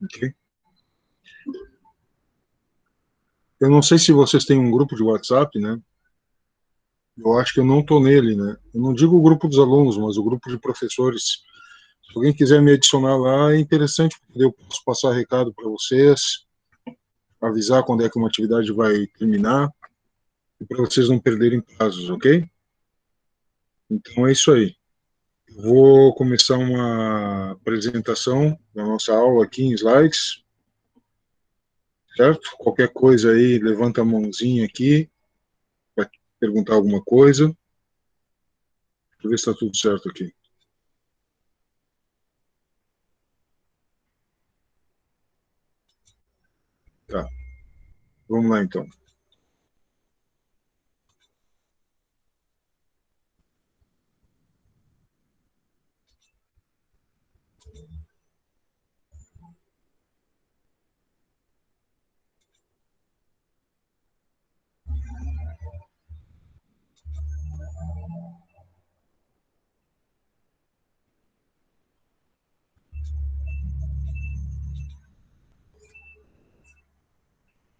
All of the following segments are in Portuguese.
Ok? Eu não sei se vocês têm um grupo de WhatsApp, né? Eu acho que eu não estou nele, né? Eu não digo o grupo dos alunos, mas o grupo de professores. Se alguém quiser me adicionar lá, é interessante, porque eu posso passar recado para vocês, avisar quando é que uma atividade vai terminar, e para vocês não perderem prazos, ok? Então é isso aí. Eu vou começar uma apresentação da nossa aula aqui em slides, certo? Qualquer coisa aí, levanta a mãozinha aqui para perguntar alguma coisa. Deixa eu ver se está tudo certo aqui. Tá, vamos lá então.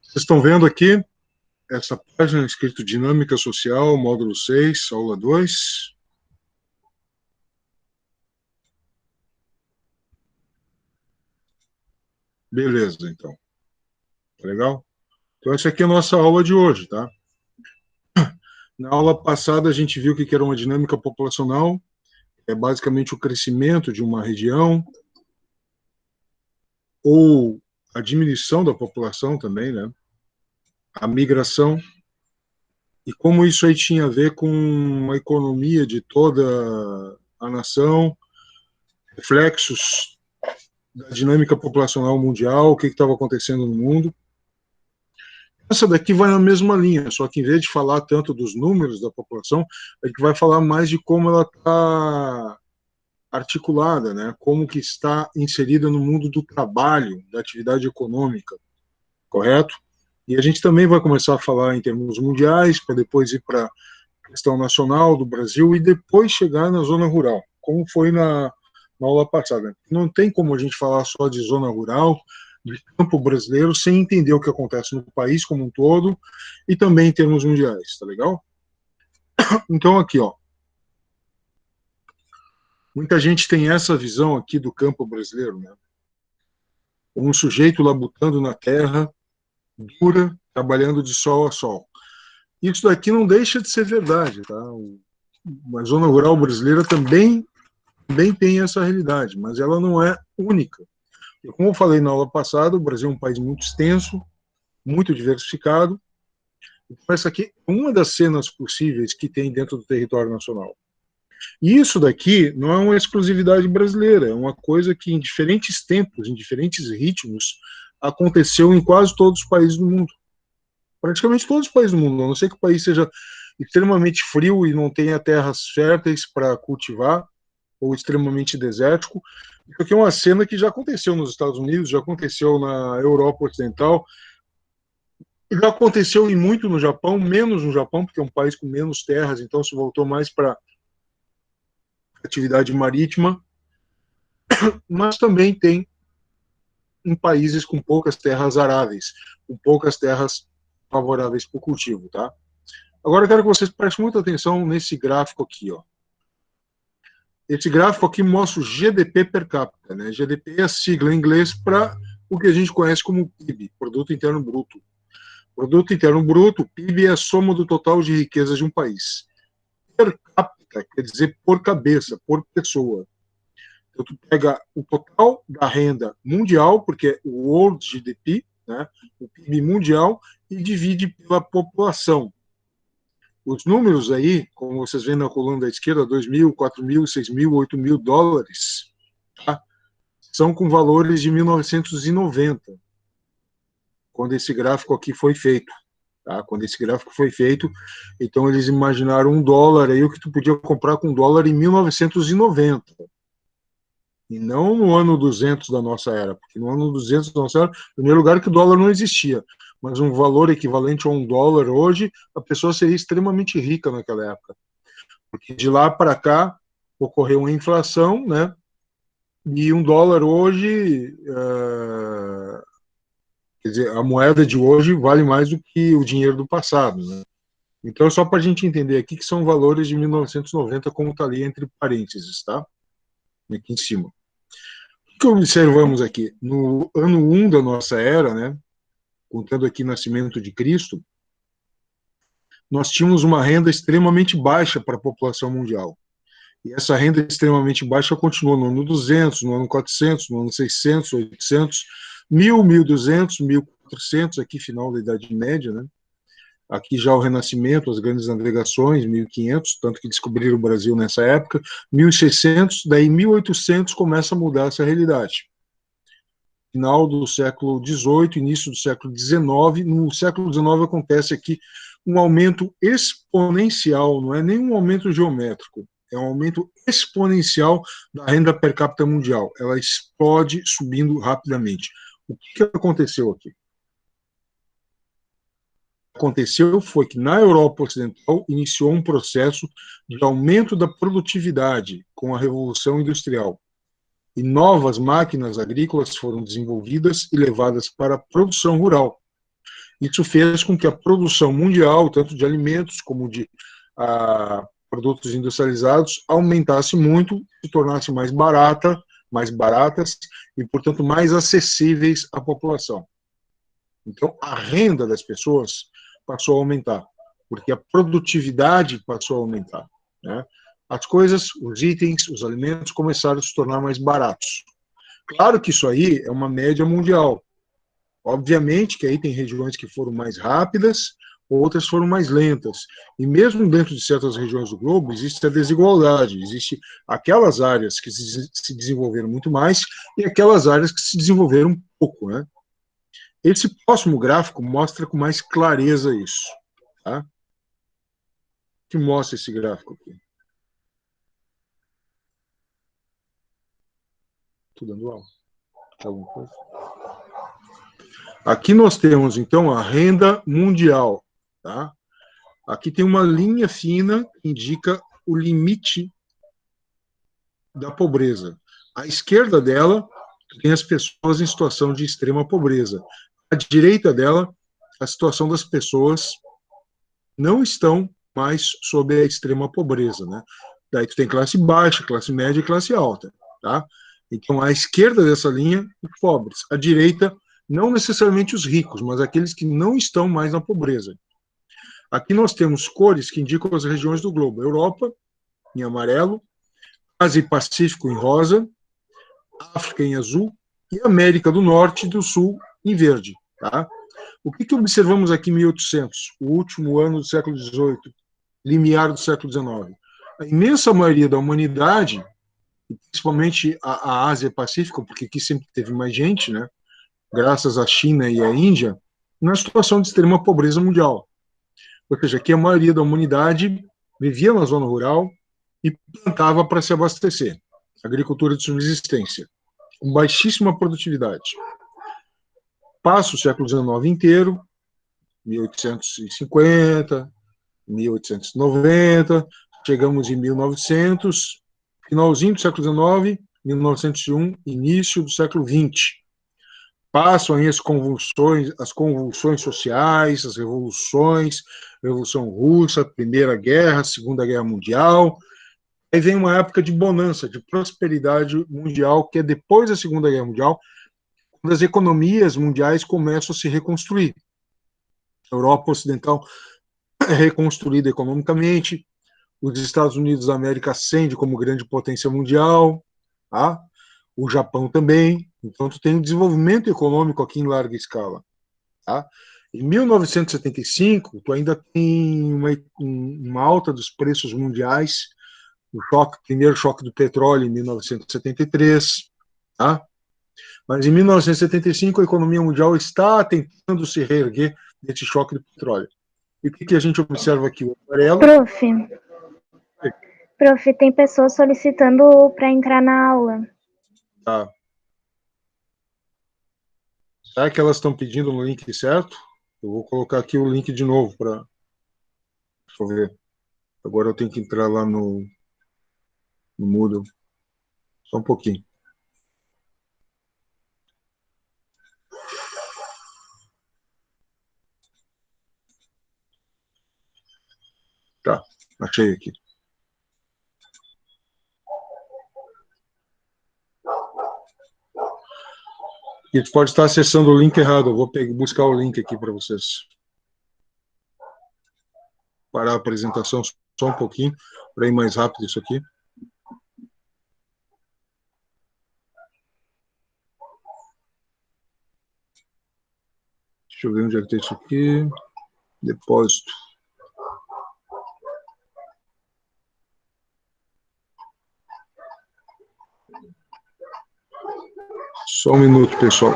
Vocês estão vendo aqui essa página escrito Dinâmica Social, módulo 6, aula 2. Beleza, então. Tá legal? Então, essa aqui é a nossa aula de hoje, tá? Na aula passada, a gente viu que era uma dinâmica populacional, é basicamente o crescimento de uma região, ou a diminuição da população também, né? A migração, e como isso aí tinha a ver com a economia de toda a nação, reflexos da dinâmica populacional mundial, o que estava acontecendo no mundo. Essa daqui vai na mesma linha, só que em vez de falar tanto dos números da população, a gente vai falar mais de como ela está articulada, né? Como que está inserida no mundo do trabalho, da atividade econômica, correto? E a gente também vai começar a falar em termos mundiais, para depois ir para a questão nacional do Brasil e depois chegar na zona rural, como foi na aula passada. Não tem como a gente falar só de zona rural, de campo brasileiro, sem entender o que acontece no país como um todo e também em termos mundiais, tá legal? Então aqui, ó, muita gente tem essa visão aqui do campo brasileiro, né? Um sujeito labutando na terra, dura, trabalhando de sol a sol. Isso daqui não deixa de ser verdade, tá? A zona rural brasileira também tem essa realidade, mas ela não é única. E como eu falei na aula passada, o Brasil é um país muito extenso, muito diversificado. Então, essa aqui é uma das cenas possíveis que tem dentro do território nacional. E isso daqui não é uma exclusividade brasileira, é uma coisa que em diferentes tempos, em diferentes ritmos, aconteceu em quase todos os países do mundo. Praticamente todos os países do mundo, a não ser que o país seja extremamente frio e não tenha terras férteis para cultivar, ou extremamente desértico. Isso aqui é uma cena que já aconteceu nos Estados Unidos, já aconteceu na Europa Ocidental, já aconteceu e muito no Japão, menos no Japão, porque é um país com menos terras, então se voltou mais para atividade marítima, mas também tem em países com poucas terras aráveis, com poucas terras favoráveis para o cultivo, tá? Agora eu quero que vocês prestem muita atenção nesse gráfico aqui, ó. Esse gráfico aqui mostra o GDP per capita, né? GDP é a sigla em inglês para o que a gente conhece como PIB, Produto Interno Bruto. Produto Interno Bruto, PIB, é a soma do total de riquezas de um país. Per capita quer dizer por cabeça, por pessoa. Então, tu pega o total da renda mundial, porque é o World GDP, né, o PIB mundial, e divide pela população. Os números aí, como vocês veem na coluna da esquerda, 2 mil, 4 mil, 6 mil, 8 mil dólares, tá? São com valores de 1990, quando esse gráfico aqui foi feito. Tá? Quando esse gráfico foi feito, então eles imaginaram $1 aí, o que tu podia comprar com $1 em 1990. E não no ano 200 da nossa era, porque no ano 200 da nossa era, em primeiro lugar, que o dólar não existia, mas um valor equivalente a $1 hoje, a pessoa seria extremamente rica naquela época. Porque de lá para cá ocorreu uma inflação, né? E um dólar hoje, quer dizer, a moeda de hoje vale mais do que o dinheiro do passado, né? Então, só para a gente entender aqui que são valores de 1990, como está ali entre parênteses, tá? Aqui em cima. O que observamos aqui? No ano 1 da nossa era, né? Contando aqui o nascimento de Cristo, nós tínhamos uma renda extremamente baixa para a população mundial. E essa renda extremamente baixa continuou no ano 200, no ano 400, no ano 600, 800, 1000, 1200, 1400, aqui final da Idade Média, né? Aqui já o Renascimento, as grandes navegações, 1500, tanto que descobriram o Brasil nessa época, 1600, daí 1800 começa a mudar essa realidade. Final do século XVIII, início do século XIX, no século XIX acontece aqui um aumento exponencial, não é nem um aumento geométrico, é um aumento exponencial da renda per capita mundial. Ela explode subindo rapidamente. O que aconteceu aqui? Aconteceu foi que na Europa Ocidental iniciou um processo de aumento da produtividade com a Revolução Industrial. E novas máquinas agrícolas foram desenvolvidas e levadas para a produção rural. Isso fez com que a produção mundial, tanto de alimentos como de produtos industrializados, aumentasse muito, se tornasse mais barata, mais baratas e, portanto, mais acessíveis à população. Então, a renda das pessoas passou a aumentar, porque a produtividade passou a aumentar, né? As coisas, os itens, os alimentos começaram a se tornar mais baratos. Claro que isso aí é uma média mundial. Obviamente que aí tem regiões que foram mais rápidas, outras foram mais lentas. E mesmo dentro de certas regiões do globo, existe a desigualdade. Existe aquelas áreas que se desenvolveram muito mais e aquelas áreas que se desenvolveram pouco, né? Esse próximo gráfico mostra com mais clareza isso. Tá? Que mostra esse gráfico aqui? Estou dando aula. Alguma coisa? Aqui nós temos, então, a renda mundial. Tá? Aqui tem uma linha fina que indica o limite da pobreza. À esquerda dela, tem as pessoas em situação de extrema pobreza. À direita dela, a situação das pessoas não estão mais sob a extrema pobreza, né? Daí tu tem classe baixa, classe média e classe alta, tá? Então, à esquerda dessa linha, os pobres. À direita, não necessariamente os ricos, mas aqueles que não estão mais na pobreza. Aqui nós temos cores que indicam as regiões do globo. Europa, em amarelo, Ásia e Pacífico, em rosa, África, em azul, e América do Norte e do Sul, em verde, tá? O que observamos aqui em 1800, o último ano do século XVIII, limiar do século XIX? A imensa maioria da humanidade, principalmente a Ásia e Pacífico, porque aqui sempre teve mais gente, né? Graças à China e à Índia, na situação de extrema pobreza mundial. Ou seja, aqui a maioria da humanidade vivia na zona rural e plantava para se abastecer. Agricultura de subsistência, com baixíssima produtividade. Passa o século XIX inteiro, 1850, 1890, chegamos em 1900, finalzinho do século XIX, 1901, início do século XX. Passam aí as convulsões sociais, as revoluções, Revolução Russa, Primeira Guerra, Segunda Guerra Mundial. Aí vem uma época de bonança, de prosperidade mundial, que é depois da Segunda Guerra Mundial, quando as economias mundiais começam a se reconstruir. A Europa Ocidental é reconstruída economicamente, os Estados Unidos da América ascende como grande potência mundial, tá? O Japão também. Então, tu tem um desenvolvimento econômico aqui em larga escala. Tá? Em 1975, tu ainda tem uma alta dos preços mundiais, o primeiro choque do petróleo em 1973, tá? Mas em 1975 a economia mundial está tentando se reerguer desse choque do petróleo. E o que a gente observa aqui? O amarelo. Prof, tem pessoas solicitando para entrar na aula. Tá. Será que elas estão pedindo no link certo? Eu vou colocar aqui o link de novo para. Deixa eu ver. Agora eu tenho que entrar lá no Moodle. Só um pouquinho. Tá, achei aqui. E tu pode estar acessando o link errado. Eu vou buscar o link aqui para vocês. Parar a apresentação só um pouquinho, para ir mais rápido isso aqui. Deixa eu ver onde é que tem isso aqui. Depósito. Só um minuto, pessoal.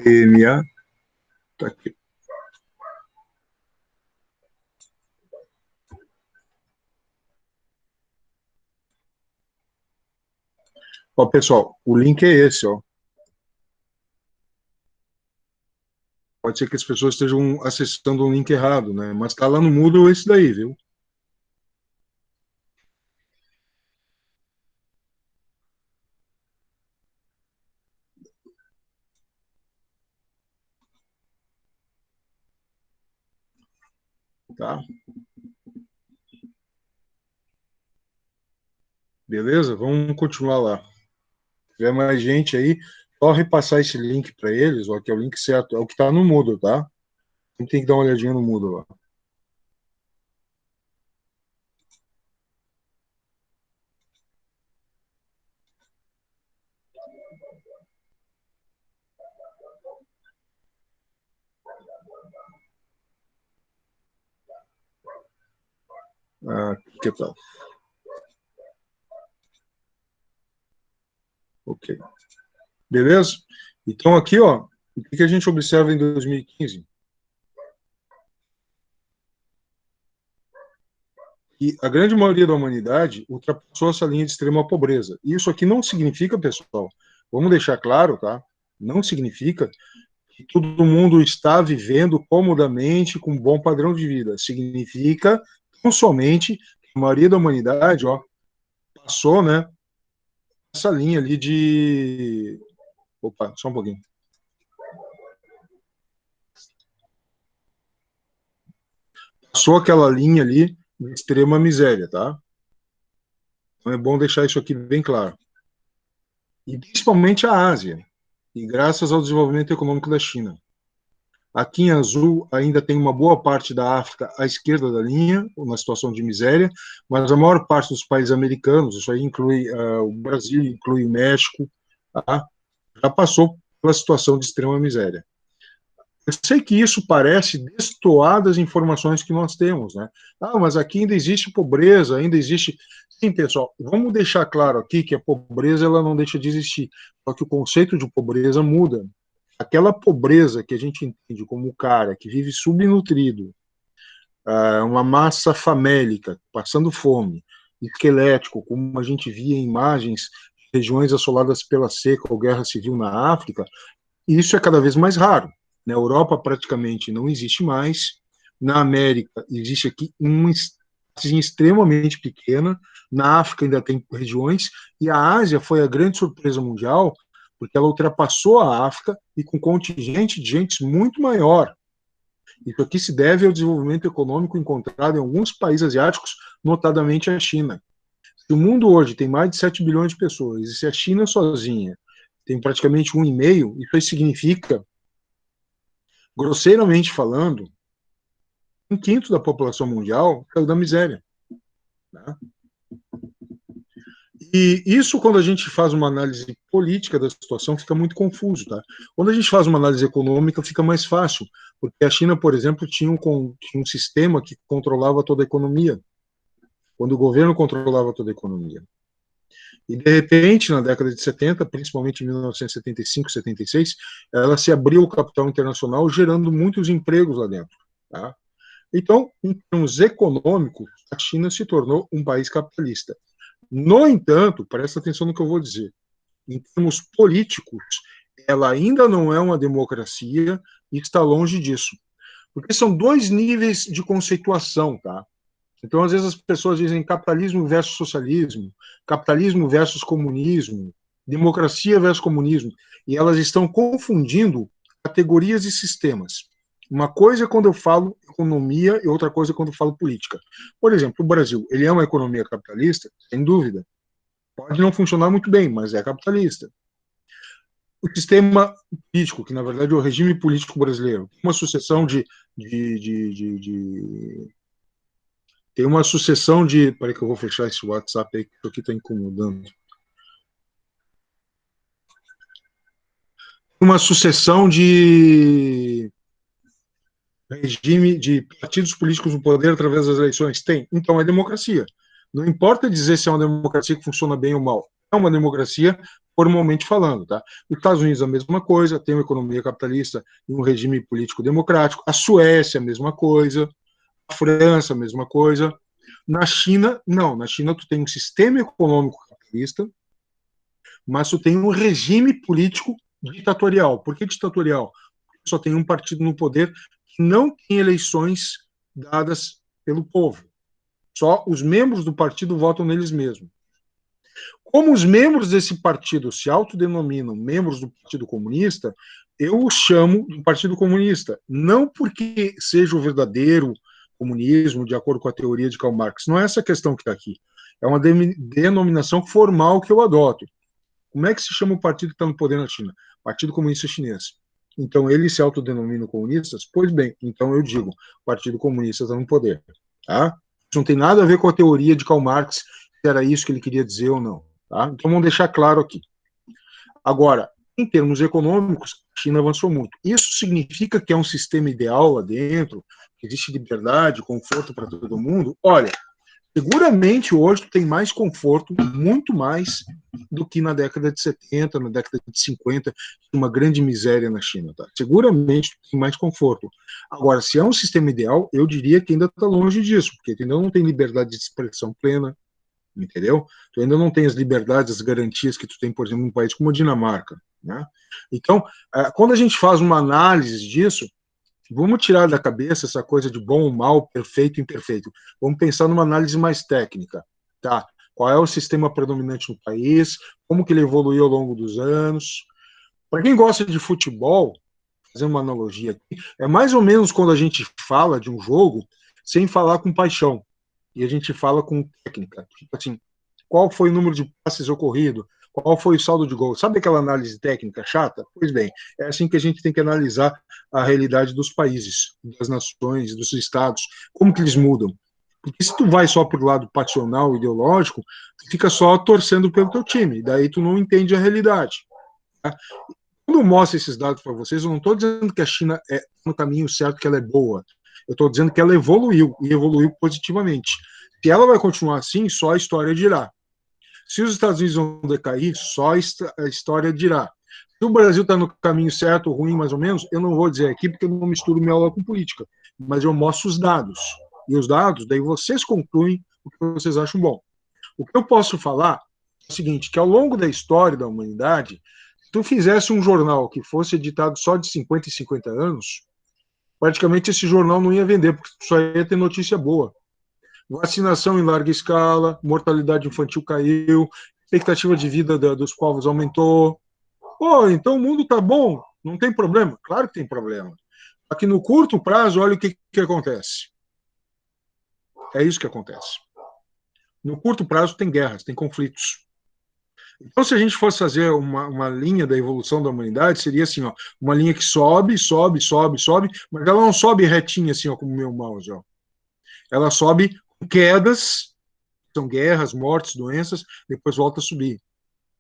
PMA. Tá aqui. Ó, pessoal, o link é esse, ó. Pode ser que as pessoas estejam acessando um link errado, né? Mas tá lá no Moodle esse daí, viu? Tá? Beleza? Vamos continuar lá. Se tiver mais gente aí, só repassar esse link para eles, ó, que é o link certo, é o que está no Moodle, tá? A gente tem que dar uma olhadinha no Moodle lá. Ah, que tal? Ok. Beleza? Então aqui, ó, o que a gente observa em 2015? Que a grande maioria da humanidade ultrapassou essa linha de extrema pobreza. E isso aqui não significa, pessoal, vamos deixar claro, tá? Não significa que todo mundo está vivendo comodamente com um bom padrão de vida. Significa não somente que a maioria da humanidade, ó, passou, né, essa linha ali de... Opa, só um pouquinho. Passou aquela linha ali de extrema miséria, tá? Então é bom deixar isso aqui bem claro. E principalmente a Ásia, e graças ao desenvolvimento econômico da China. Aqui em azul ainda tem uma boa parte da África à esquerda da linha, uma situação de miséria, mas a maior parte dos países americanos, isso aí inclui o Brasil, inclui o México, tá? Já passou pela situação de extrema miséria. Eu sei que isso parece destoar das informações que nós temos, né? Ah, mas aqui ainda existe pobreza, ainda existe... Sim, pessoal, vamos deixar claro aqui que a pobreza ela não deixa de existir, só que o conceito de pobreza muda. Aquela pobreza que a gente entende como o cara que vive subnutrido, uma massa famélica, passando fome, esquelético, como a gente via em imagens de regiões assoladas pela seca ou guerra civil na África, isso é cada vez mais raro. Na Europa, praticamente não existe mais. Na América, existe aqui uma extremamente pequena. Na África, ainda tem regiões. E a Ásia foi a grande surpresa mundial, porque ela ultrapassou a África e com contingente de gente muito maior. Isso aqui se deve ao desenvolvimento econômico encontrado em alguns países asiáticos, notadamente a China. Se o mundo hoje tem mais de 7 bilhões de pessoas, e se a China sozinha tem praticamente 1,5, isso aí significa, grosseiramente falando, 1/5 da população mundial saiu da miséria. Né? E isso, quando a gente faz uma análise política da situação, fica muito confuso. Tá? Quando a gente faz uma análise econômica, fica mais fácil, porque a China, por exemplo, tinha um sistema que controlava toda a economia, quando o governo controlava toda a economia. E, de repente, na década de 70, principalmente em 1975, 76, ela se abriu ao capital internacional, gerando muitos empregos lá dentro. Tá? Então, em termos econômicos, a China se tornou um país capitalista. No entanto, presta atenção no que eu vou dizer, em termos políticos, ela ainda não é uma democracia e está longe disso. Porque são dois níveis de conceituação, tá? Então, às vezes, as pessoas dizem capitalismo versus socialismo, capitalismo versus comunismo, democracia versus comunismo, e elas estão confundindo categorias e sistemas. Uma coisa é quando eu falo economia e outra coisa é quando eu falo política. Por exemplo, o Brasil, ele é uma economia capitalista? Sem dúvida. Pode não funcionar muito bem, mas é capitalista. O sistema político, que na verdade é o regime político brasileiro, uma sucessão tem uma sucessão de. Peraí que eu vou fechar esse WhatsApp aí, que isso aqui está incomodando. Uma sucessão de regime de partidos políticos no poder através das eleições? Tem. Então é democracia. Não importa dizer se é uma democracia que funciona bem ou mal. É uma democracia formalmente falando, tá? Os Estados Unidos a mesma coisa, tem uma economia capitalista e um regime político democrático. A Suécia a mesma coisa. A França a mesma coisa. Na China, não. Na China tu tem um sistema econômico capitalista, mas tu tem um regime político ditatorial. Por que ditatorial? Porque só tem um partido no poder que não tem eleições dadas pelo povo. Só os membros do partido votam neles mesmos. Como os membros desse partido se autodenominam membros do Partido Comunista, eu os chamo de Partido Comunista. Não porque seja o verdadeiro comunismo, de acordo com a teoria de Karl Marx. Não é essa a questão que está aqui. É uma denominação formal que eu adoto. Como é que se chama o partido que está no poder na China? Partido Comunista Chinês. Então, eles se autodenominam comunistas? Pois bem, então eu digo, o Partido Comunista está no poder. Tá? Isso não tem nada a ver com a teoria de Karl Marx, se era isso que ele queria dizer ou não. Tá? Então, vamos deixar claro aqui. Agora, em termos econômicos, a China avançou muito. Isso significa que é um sistema ideal lá dentro, que existe liberdade, conforto para todo mundo? Olha, seguramente hoje tem mais conforto, muito mais do que na década de 70, na década de 50, uma grande miséria na China. Tá? Seguramente tem mais conforto. Agora, se é um sistema ideal, eu diria que ainda está longe disso, porque ainda não tem liberdade de expressão plena, entendeu? Tu ainda não tem as liberdades, as garantias que tu tem, por exemplo, num país como a Dinamarca. Né? Então, quando a gente faz uma análise disso, vamos tirar da cabeça essa coisa de bom, mal, perfeito, imperfeito. Vamos pensar numa análise mais técnica. Tá? Qual é o sistema predominante no país? Como que ele evoluiu ao longo dos anos? Para quem gosta de futebol, fazer uma analogia aqui, é mais ou menos quando a gente fala de um jogo sem falar com paixão. E a gente fala com técnica. Tipo assim, qual foi o número de passes ocorrido? Qual foi o saldo de gol? Sabe aquela análise técnica chata? Pois bem, é assim que a gente tem que analisar a realidade dos países, das nações, dos estados, como que eles mudam. Porque se tu vai só pro lado passional, ideológico, tu fica só torcendo pelo teu time, daí tu não entende a realidade. Tá? Quando eu mostro esses dados para vocês, eu não estou dizendo que a China é no caminho certo, que ela é boa. Eu estou dizendo que ela evoluiu, e evoluiu positivamente. Se ela vai continuar assim, só a história dirá. Se os Estados Unidos vão decair, só a história dirá. Se o Brasil está no caminho certo ou ruim, mais ou menos, eu não vou dizer aqui, porque eu não misturo minha aula com política. Mas eu mostro os dados. E os dados, daí vocês concluem o que vocês acham bom. O que eu posso falar é o seguinte, que ao longo da história da humanidade, se tu fizesse um jornal que fosse editado só de 50 em 50 anos, praticamente esse jornal não ia vender, porque só ia ter notícia boa. Vacinação em larga escala, mortalidade infantil caiu, expectativa de vida dos povos aumentou. Pô, então o mundo está bom, não tem problema? Claro que tem problema. Aqui no curto prazo, olha o que acontece. É isso que acontece. No curto prazo tem guerras, tem conflitos. Então, se a gente fosse fazer uma linha da evolução da humanidade, seria assim, ó, uma linha que sobe, sobe, sobe, sobe, mas ela não sobe retinha assim, ó, como o meu mouse, ó. Ela sobe com quedas, são guerras, mortes, doenças, depois volta a subir.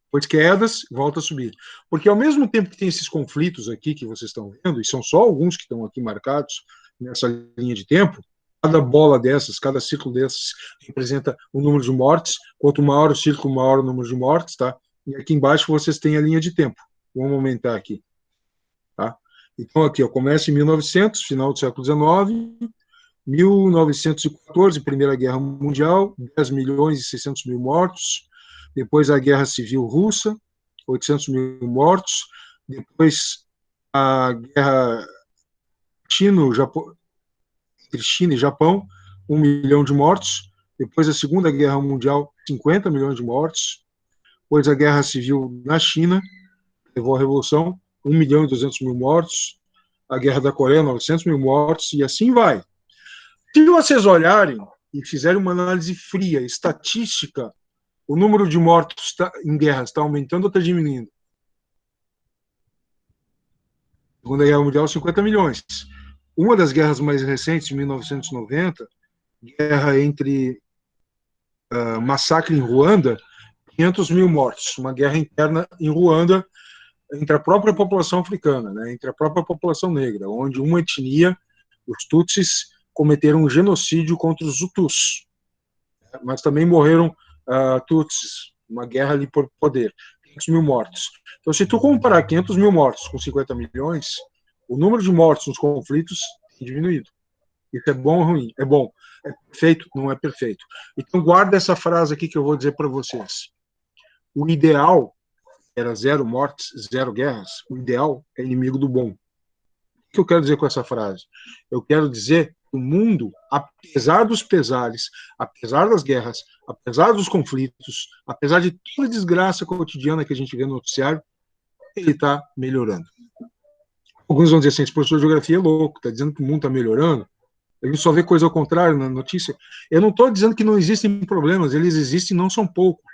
Depois quedas, volta a subir. Porque ao mesmo tempo que tem esses conflitos aqui que vocês estão vendo, e são só alguns que estão aqui marcados nessa linha de tempo, cada bola dessas, cada círculo desses representa o número de mortes. Quanto maior o círculo, maior o número de mortes, tá? E aqui embaixo vocês têm a linha de tempo. Vamos aumentar aqui, tá? Então aqui, ó, começa em 1900, final do século XIX, 1914, Primeira Guerra Mundial, 10 milhões e 600 mil mortos. Depois a Guerra Civil Russa, 800 mil mortos. Depois a Guerra entre China e Japão, 1 milhão de mortos. Depois a Segunda Guerra Mundial, 50 milhões de mortos. Depois a Guerra Civil na China, levou à Revolução, 1 milhão e 200 mil mortos. a Guerra da Coreia, 900 mil mortos, e assim vai. Se vocês olharem e fizerem uma análise fria, estatística, o número de mortos em guerras está aumentando ou está diminuindo? Segunda Guerra Mundial, 50 milhões. Uma das guerras mais recentes, de 1990, guerra entre massacre em Ruanda, 500 mil mortos. Uma guerra interna em Ruanda entre a própria população africana, né, entre a própria população negra, onde uma etnia, os Tutsis, cometeram um genocídio contra os Hutus. Mas também morreram Tutsis, uma guerra ali por poder. 500 mil mortos. Então, se tu comparar 500 mil mortos com 50 milhões, o número de mortos nos conflitos tem diminuído. Isso é bom ou ruim? É bom. É perfeito? Não é perfeito. Então, guarda essa frase aqui que eu vou dizer para vocês. O ideal era 0 mortes, 0 guerras. O ideal é inimigo do bom. O que eu quero dizer com essa frase? Eu quero dizer que o mundo, apesar dos pesares, apesar das guerras, apesar dos conflitos, apesar de toda a desgraça cotidiana que a gente vê no noticiário, ele está melhorando. Alguns vão dizer assim, esse professor de geografia é louco, está dizendo que o mundo está melhorando. A gente só vê coisa ao contrário na notícia. Eu não estou dizendo que não existem problemas, eles existem e não são poucos.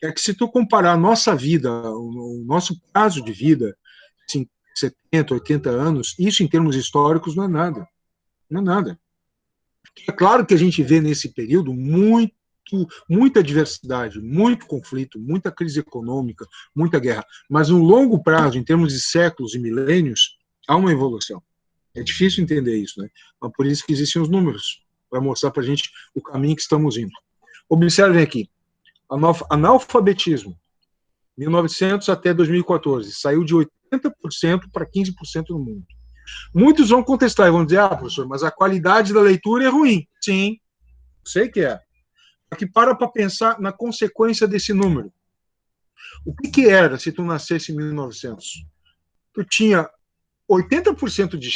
É que se tu comparar a nossa vida, o nosso prazo de vida, 70, 80 anos, isso em termos históricos não é nada. Não é nada. É claro que a gente vê nesse período muita diversidade, muito conflito, muita crise econômica, muita guerra. Mas no longo prazo, em termos de séculos e milênios, há uma evolução. É difícil entender isso, né? Mas por isso que existem os números, para mostrar para a gente o caminho que estamos indo. Observem aqui. Analfabetismo, 1900 até 2014, saiu de 80% para 15% no mundo. Muitos vão contestar e vão dizer, professor, mas a qualidade da leitura é ruim. Sim, sei que é. Só que para pensar na consequência desse número. O que era se tu nascesse em 1900? Tu tinha 80% de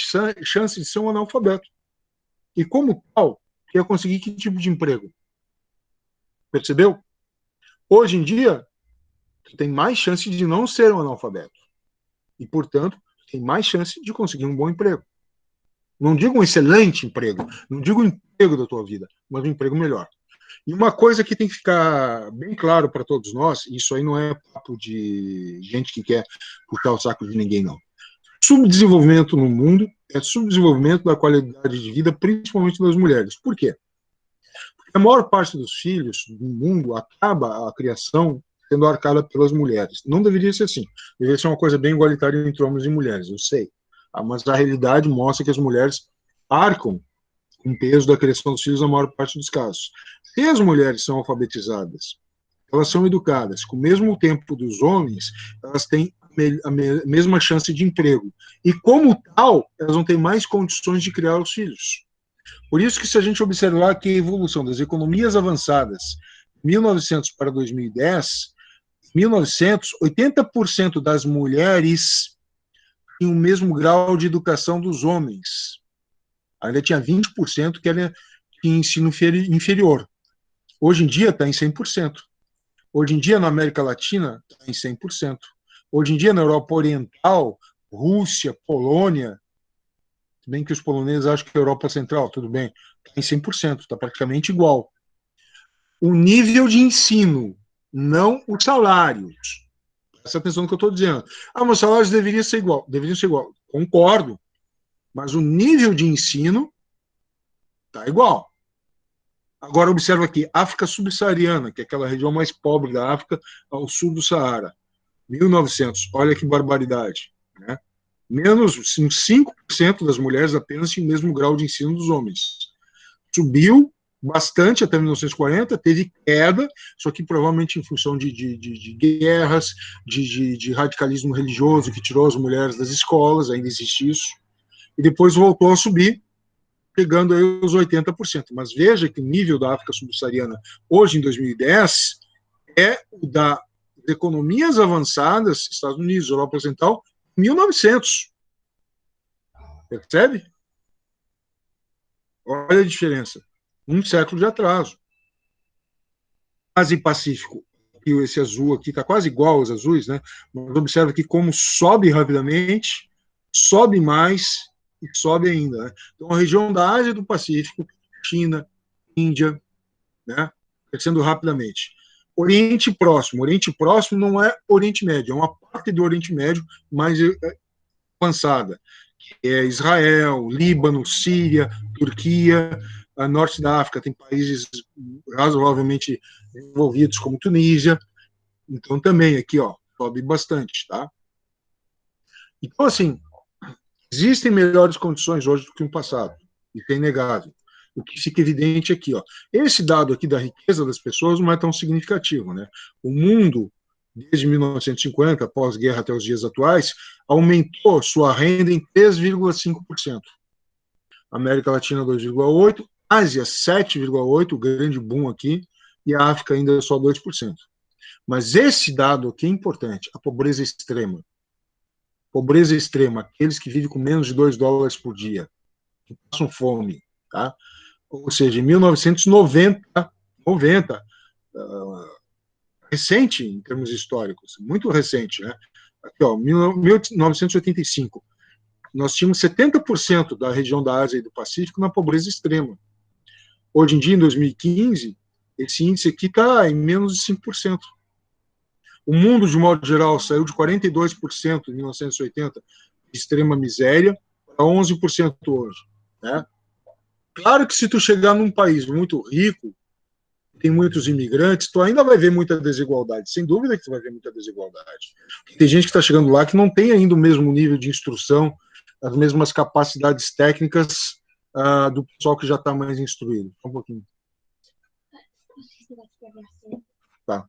chance de ser um analfabeto. E como tal, tu ia conseguir que tipo de emprego? Percebeu? Hoje em dia, tu tem mais chance de não ser um analfabeto. E, portanto, tem mais chance de conseguir um bom emprego. Não digo um excelente emprego, não digo o emprego da tua vida, mas um emprego melhor. E uma coisa que tem que ficar bem claro para todos nós, isso aí não é papo de gente que quer puxar o saco de ninguém, não. Subdesenvolvimento no mundo é subdesenvolvimento da qualidade de vida, principalmente das mulheres. Por quê? Porque a maior parte dos filhos do mundo acaba a criação sendo arcada pelas mulheres. Não deveria ser assim. Deveria ser uma coisa bem igualitária entre homens e mulheres, eu sei. Mas a realidade mostra que as mulheres arcam com o peso da criação dos filhos na maior parte dos casos. Se as mulheres são alfabetizadas, elas são educadas com o mesmo tempo dos homens, elas têm a mesma chance de emprego. E, como tal, elas vão ter mais condições de criar os filhos. Por isso que, se a gente observar que a evolução das economias avançadas, 1900 para 2010, 1900, 80% das mulheres tinham o mesmo grau de educação dos homens. Ainda tinha 20% que era em ensino inferior. Hoje em dia está em 100%. Hoje em dia, na América Latina, está em 100%. Hoje em dia, na Europa Oriental, Rússia, Polônia, se bem que os poloneses acham que é a Europa Central, tudo bem, está em 100%, está praticamente igual. O nível de ensino, não os salários. Presta atenção no que eu estou dizendo. Mas os salários deveriam ser igual. Concordo. Mas o nível de ensino está igual. Agora, observa aqui, África subsaariana, que é aquela região mais pobre da África, ao sul do Saara. 1900, olha que barbaridade. Né? Menos 5% das mulheres apenas tinham o mesmo grau de ensino dos homens. Subiu bastante até 1940, teve queda, só que provavelmente em função de guerras, de radicalismo religioso que tirou as mulheres das escolas, ainda existe isso, e depois voltou a subir, pegando aí os 80%. Mas veja que o nível da África subsaariana hoje, em 2010, é o das economias avançadas, Estados Unidos, Europa Ocidental, 1900. Percebe? Olha a diferença. Um século de atraso. Ásia e Pacífico, e esse azul aqui está quase igual aos azuis, né? Mas observa que como sobe rapidamente, sobe mais e sobe ainda. Né? Então, a região da Ásia e do Pacífico, China, Índia, né? Crescendo rapidamente. Oriente Próximo não é Oriente Médio, é uma parte do Oriente Médio mais avançada, que é Israel, Líbano, Síria, Turquia, a norte da África tem países razoavelmente envolvidos, como Tunísia, então também aqui, ó, sobe bastante, tá? Então, assim, existem melhores condições hoje do que no passado, isso é inegável. O que fica evidente aqui, ó, esse dado aqui da riqueza das pessoas não é tão significativo, né? O mundo, desde 1950, pós-guerra até os dias atuais, aumentou sua renda em 3,5%. América Latina 2,8%, Ásia 7,8%, o grande boom aqui, e a África ainda só 2%. Mas esse dado aqui é importante, a pobreza extrema. Pobreza extrema, aqueles que vivem com menos de $2 por dia, que passam fome, tá? Ou seja, em 1990, recente em termos históricos, muito recente, né? Aqui, ó, 1985, nós tínhamos 70% da região da Ásia e do Pacífico na pobreza extrema. Hoje em dia, em 2015, esse índice aqui está em menos de 5%. O mundo, de modo geral, saiu de 42% em 1980, de extrema miséria, para 11% hoje. Né? Claro que se tu chegar num país muito rico, tem muitos imigrantes, tu ainda vai ver muita desigualdade. Sem dúvida que tu vai ver muita desigualdade. Tem gente que está chegando lá que não tem ainda o mesmo nível de instrução, as mesmas capacidades técnicas do pessoal que já está mais instruído. Só um pouquinho. Tá.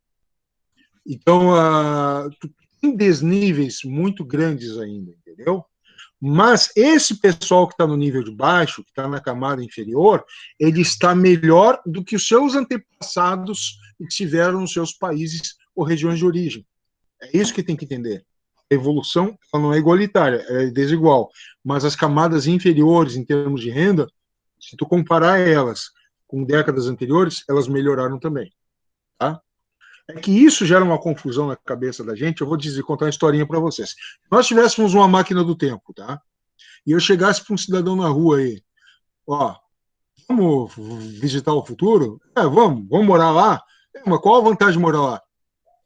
Então, tem desníveis muito grandes ainda, entendeu? Mas esse pessoal que está no nível de baixo, que está na camada inferior, ele está melhor do que os seus antepassados que tiveram nos seus países ou regiões de origem. É isso que tem que entender. A evolução ela não é igualitária, é desigual. Mas as camadas inferiores, em termos de renda, se tu comparar elas com décadas anteriores, elas melhoraram também. Tá? É que isso gera uma confusão na cabeça da gente. Eu vou contar uma historinha para vocês. Se nós tivéssemos uma máquina do tempo, tá? E eu chegasse para um cidadão na rua aí, ó, vamos visitar o futuro? Vamos morar lá? Mas qual a vantagem de morar lá?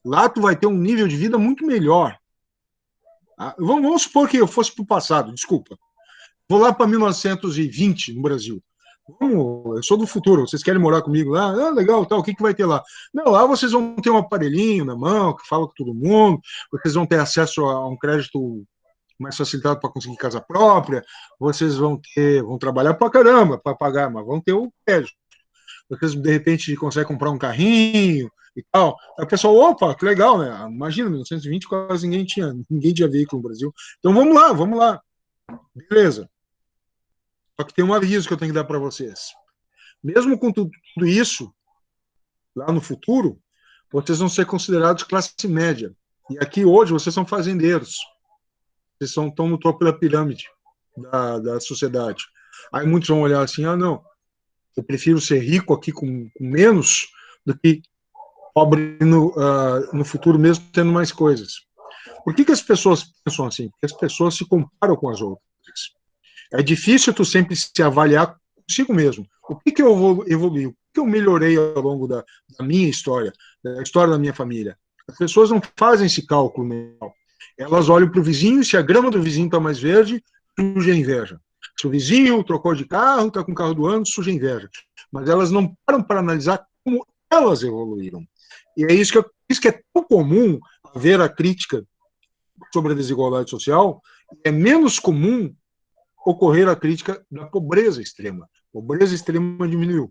Lá tu vai ter um nível de vida muito melhor. Tá? Vamos supor que eu fosse para o passado, desculpa. Vou lá para 1920 no Brasil. Eu sou do futuro, vocês querem morar comigo lá? Legal, tal, o que vai ter lá? Não, lá vocês vão ter um aparelhinho na mão, que fala com todo mundo, vocês vão ter acesso a um crédito mais facilitado para conseguir casa própria, vocês vão trabalhar para caramba para pagar, mas vão ter o crédito. Vocês, de repente, conseguem comprar um carrinho e tal. Aí o pessoal, opa, que legal, né? Imagina, 1920 quase ninguém tinha veículo no Brasil. Então vamos lá. Beleza. Só que tem um aviso que eu tenho que dar para vocês. Mesmo com tudo isso, lá no futuro, vocês vão ser considerados classe média. E aqui hoje vocês são fazendeiros. Vocês estão no topo da pirâmide da sociedade. Aí muitos vão olhar assim, não, eu prefiro ser rico aqui com menos do que pobre no futuro mesmo tendo mais coisas. Por que as pessoas pensam assim? Porque as pessoas se comparam com as outras. É difícil tu sempre se avaliar consigo mesmo. O que eu evolui? O que eu melhorei ao longo da minha história, da história da minha família? As pessoas não fazem esse cálculo mental. Elas olham para o vizinho e se a grama do vizinho está mais verde, surge a inveja. Se o vizinho trocou de carro, está com o carro do ano, surge a inveja. Mas elas não param para analisar como elas evoluíram. E é isso que é tão comum ver a crítica sobre a desigualdade social, é menos comum ocorrer a crítica da pobreza extrema. A pobreza extrema diminuiu.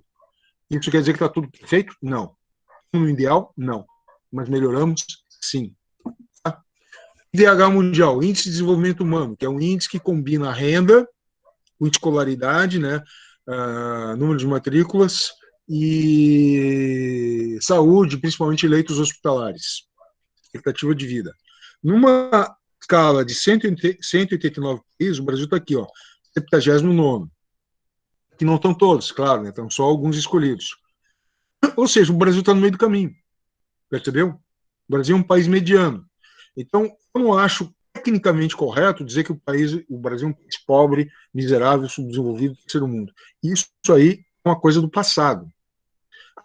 Isso quer dizer que está tudo perfeito? Não. No ideal? Não. Mas melhoramos? Sim. Tá? IDH mundial, Índice de Desenvolvimento Humano, que é um índice que combina a renda, com escolaridade, né, número de matrículas e saúde, principalmente leitos hospitalares, expectativa de vida. Numa escala de 189 países, o Brasil está aqui, ó, 79º. Que não estão todos, claro, né, estão só alguns escolhidos. Ou seja, o Brasil está no meio do caminho, percebeu? O Brasil é um país mediano. Então, eu não acho tecnicamente correto dizer que o Brasil é um país pobre, miserável, subdesenvolvido, terceiro mundo. Isso aí é uma coisa do passado.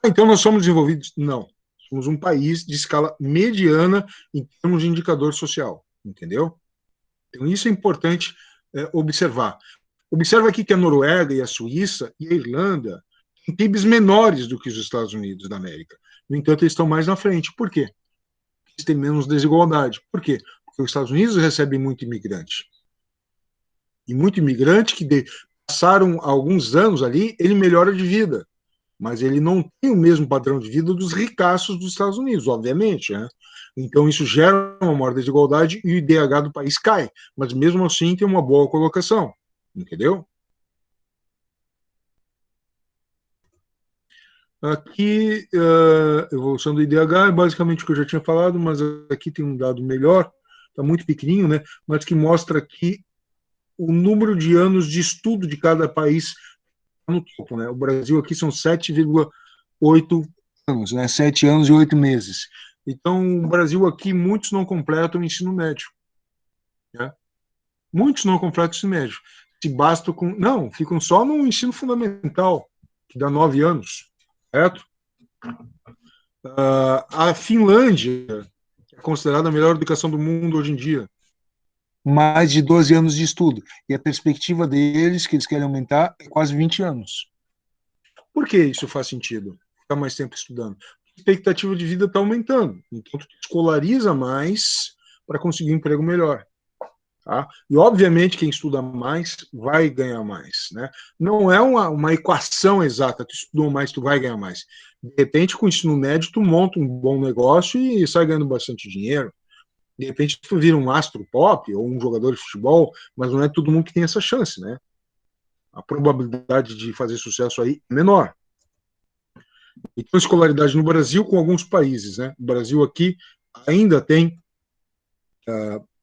Então nós somos desenvolvidos? Não. Somos um país de escala mediana em termos de indicador social, entendeu? Então isso é importante observar. Observa aqui que a Noruega e a Suíça e a Irlanda têm PIBs menores do que os Estados Unidos da América. No entanto, eles estão mais na frente. Por quê? Eles têm menos desigualdade. Por quê? Porque os Estados Unidos recebem muito imigrante. E muito imigrante que passaram alguns anos ali, ele melhora de vida. Mas ele não tem o mesmo padrão de vida dos ricaços dos Estados Unidos, obviamente. Né? Então isso gera uma maior desigualdade e o IDH do país cai. Mas mesmo assim tem uma boa colocação. Entendeu? Aqui, evolução do IDH é basicamente o que eu já tinha falado, mas aqui tem um dado melhor, está muito pequenininho, né? Mas que mostra que o número de anos de estudo de cada país no topo, né? O Brasil aqui são 7,8 anos, né? 7 anos e 8 meses. Então, o Brasil aqui, muitos não completam o ensino médio. Né? Muitos não completam o ensino médio. Se basta com... Não, ficam só no ensino fundamental, que dá 9 anos, certo? A Finlândia é considerada a melhor educação do mundo hoje em dia. Mais de 12 anos de estudo. E a perspectiva deles, que eles querem aumentar, é quase 20 anos. Por que isso faz sentido? Ficar mais tempo estudando. A expectativa de vida está aumentando. Então, tu escolariza mais para conseguir um emprego melhor. Tá? E, obviamente, quem estuda mais vai ganhar mais. Né? Não é uma equação exata. Tu estudou mais, tu vai ganhar mais. De repente, com o ensino médio, tu monta um bom negócio e sai ganhando bastante dinheiro. De repente, tu vira um astro pop ou um jogador de futebol, mas não é todo mundo que tem essa chance, né? A probabilidade de fazer sucesso aí é menor. Então, escolaridade no Brasil com alguns países, né? O Brasil aqui ainda tem,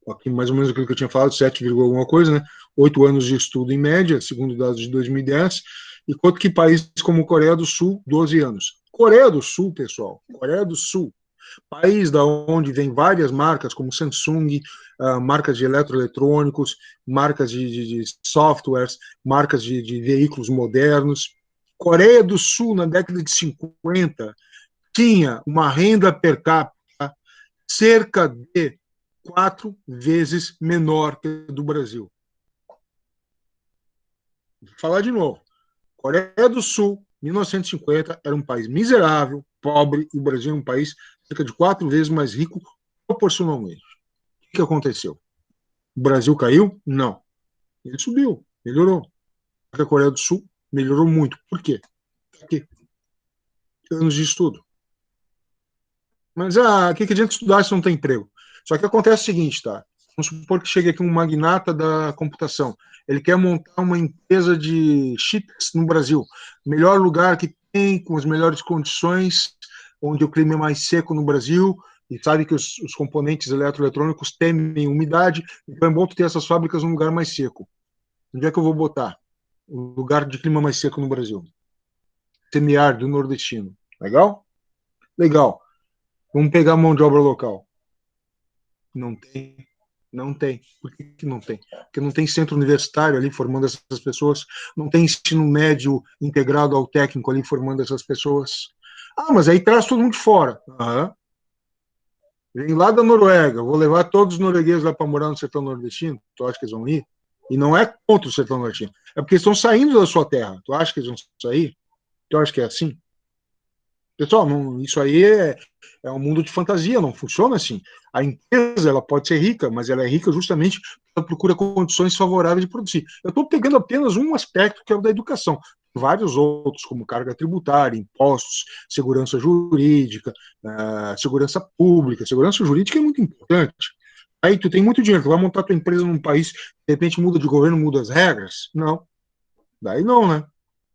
aqui mais ou menos aquilo que eu tinha falado, 7, alguma coisa, né? 8 anos de estudo em média, segundo dados de 2010, enquanto que países como Coreia do Sul, 12 anos. Coreia do Sul, pessoal, Coreia do Sul, país da onde vem várias marcas como Samsung, marcas de eletroeletrônicos, marcas de softwares, marcas de veículos modernos. Coreia do Sul, na década de 50, tinha uma renda per capita cerca de 4 vezes menor que a do Brasil. Vou falar de novo. Coreia do Sul, 1950, era um país miserável, pobre, e o Brasil é um país cerca de 4 vezes mais rico proporcionalmente. O que aconteceu? O Brasil caiu? Não. Ele subiu, melhorou. A Coreia do Sul melhorou muito. Por quê? Porque anos de estudo. Mas o que adianta estudar se não tem emprego? Só que acontece o seguinte, tá? Vamos supor que chegue aqui um magnata da computação. Ele quer montar uma empresa de chips no Brasil. Melhor lugar que tem, com as melhores condições, onde o clima é mais seco no Brasil, e sabe que os componentes eletroeletrônicos temem umidade, então é bom ter essas fábricas num lugar mais seco. Onde é que eu vou botar? Um lugar de clima mais seco no Brasil. Semiárido, nordestino. Legal? Legal. Vamos pegar a mão de obra local. Não tem. Não tem. Por que não tem? Porque não tem centro universitário ali formando essas pessoas, não tem ensino médio integrado ao técnico ali formando essas pessoas. Ah, mas aí traz todo mundo de fora. Uhum. Vem lá da Noruega, vou levar todos os noruegueses lá para morar no sertão nordestino, tu acha que eles vão ir? E não é contra o sertão nordestino, é porque eles estão saindo da sua terra. Tu acha que eles vão sair? Tu acha que é assim? Pessoal, não, isso aí é um mundo de fantasia, não funciona assim. A empresa ela pode ser rica, mas ela é rica justamente porque ela procura condições favoráveis de produzir. Eu estou pegando apenas um aspecto que é o da educação. Vários outros, como carga tributária, impostos, segurança jurídica, segurança pública. Segurança jurídica é muito importante. Aí tu tem muito dinheiro, tu vai montar tua empresa num país, de repente muda de governo, muda as regras? Não. Daí não, né?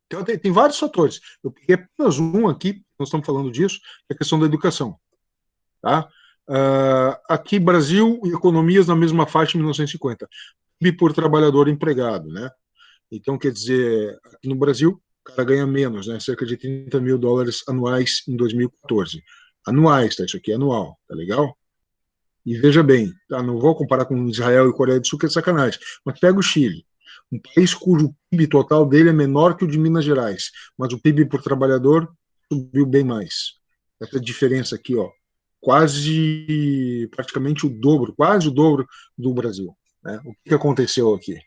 Então, tem vários fatores. Eu peguei apenas um aqui, nós estamos falando disso, que é a questão da educação. Tá? Aqui, Brasil e economias na mesma faixa em 1950. PIB por trabalhador empregado. Né? Então, quer dizer, aqui no Brasil, o cara ganha menos, né? Cerca de 30 mil dólares anuais em 2014. Anuais, tá? Isso aqui é anual, tá legal? E veja bem, tá? Não vou comparar com Israel e Coreia do Sul, que é sacanagem, mas pega o Chile, um país cujo PIB total dele é menor que o de Minas Gerais, mas o PIB por trabalhador subiu bem mais. Essa diferença aqui, ó, praticamente o dobro, quase o dobro do Brasil. Né? O que aconteceu aqui?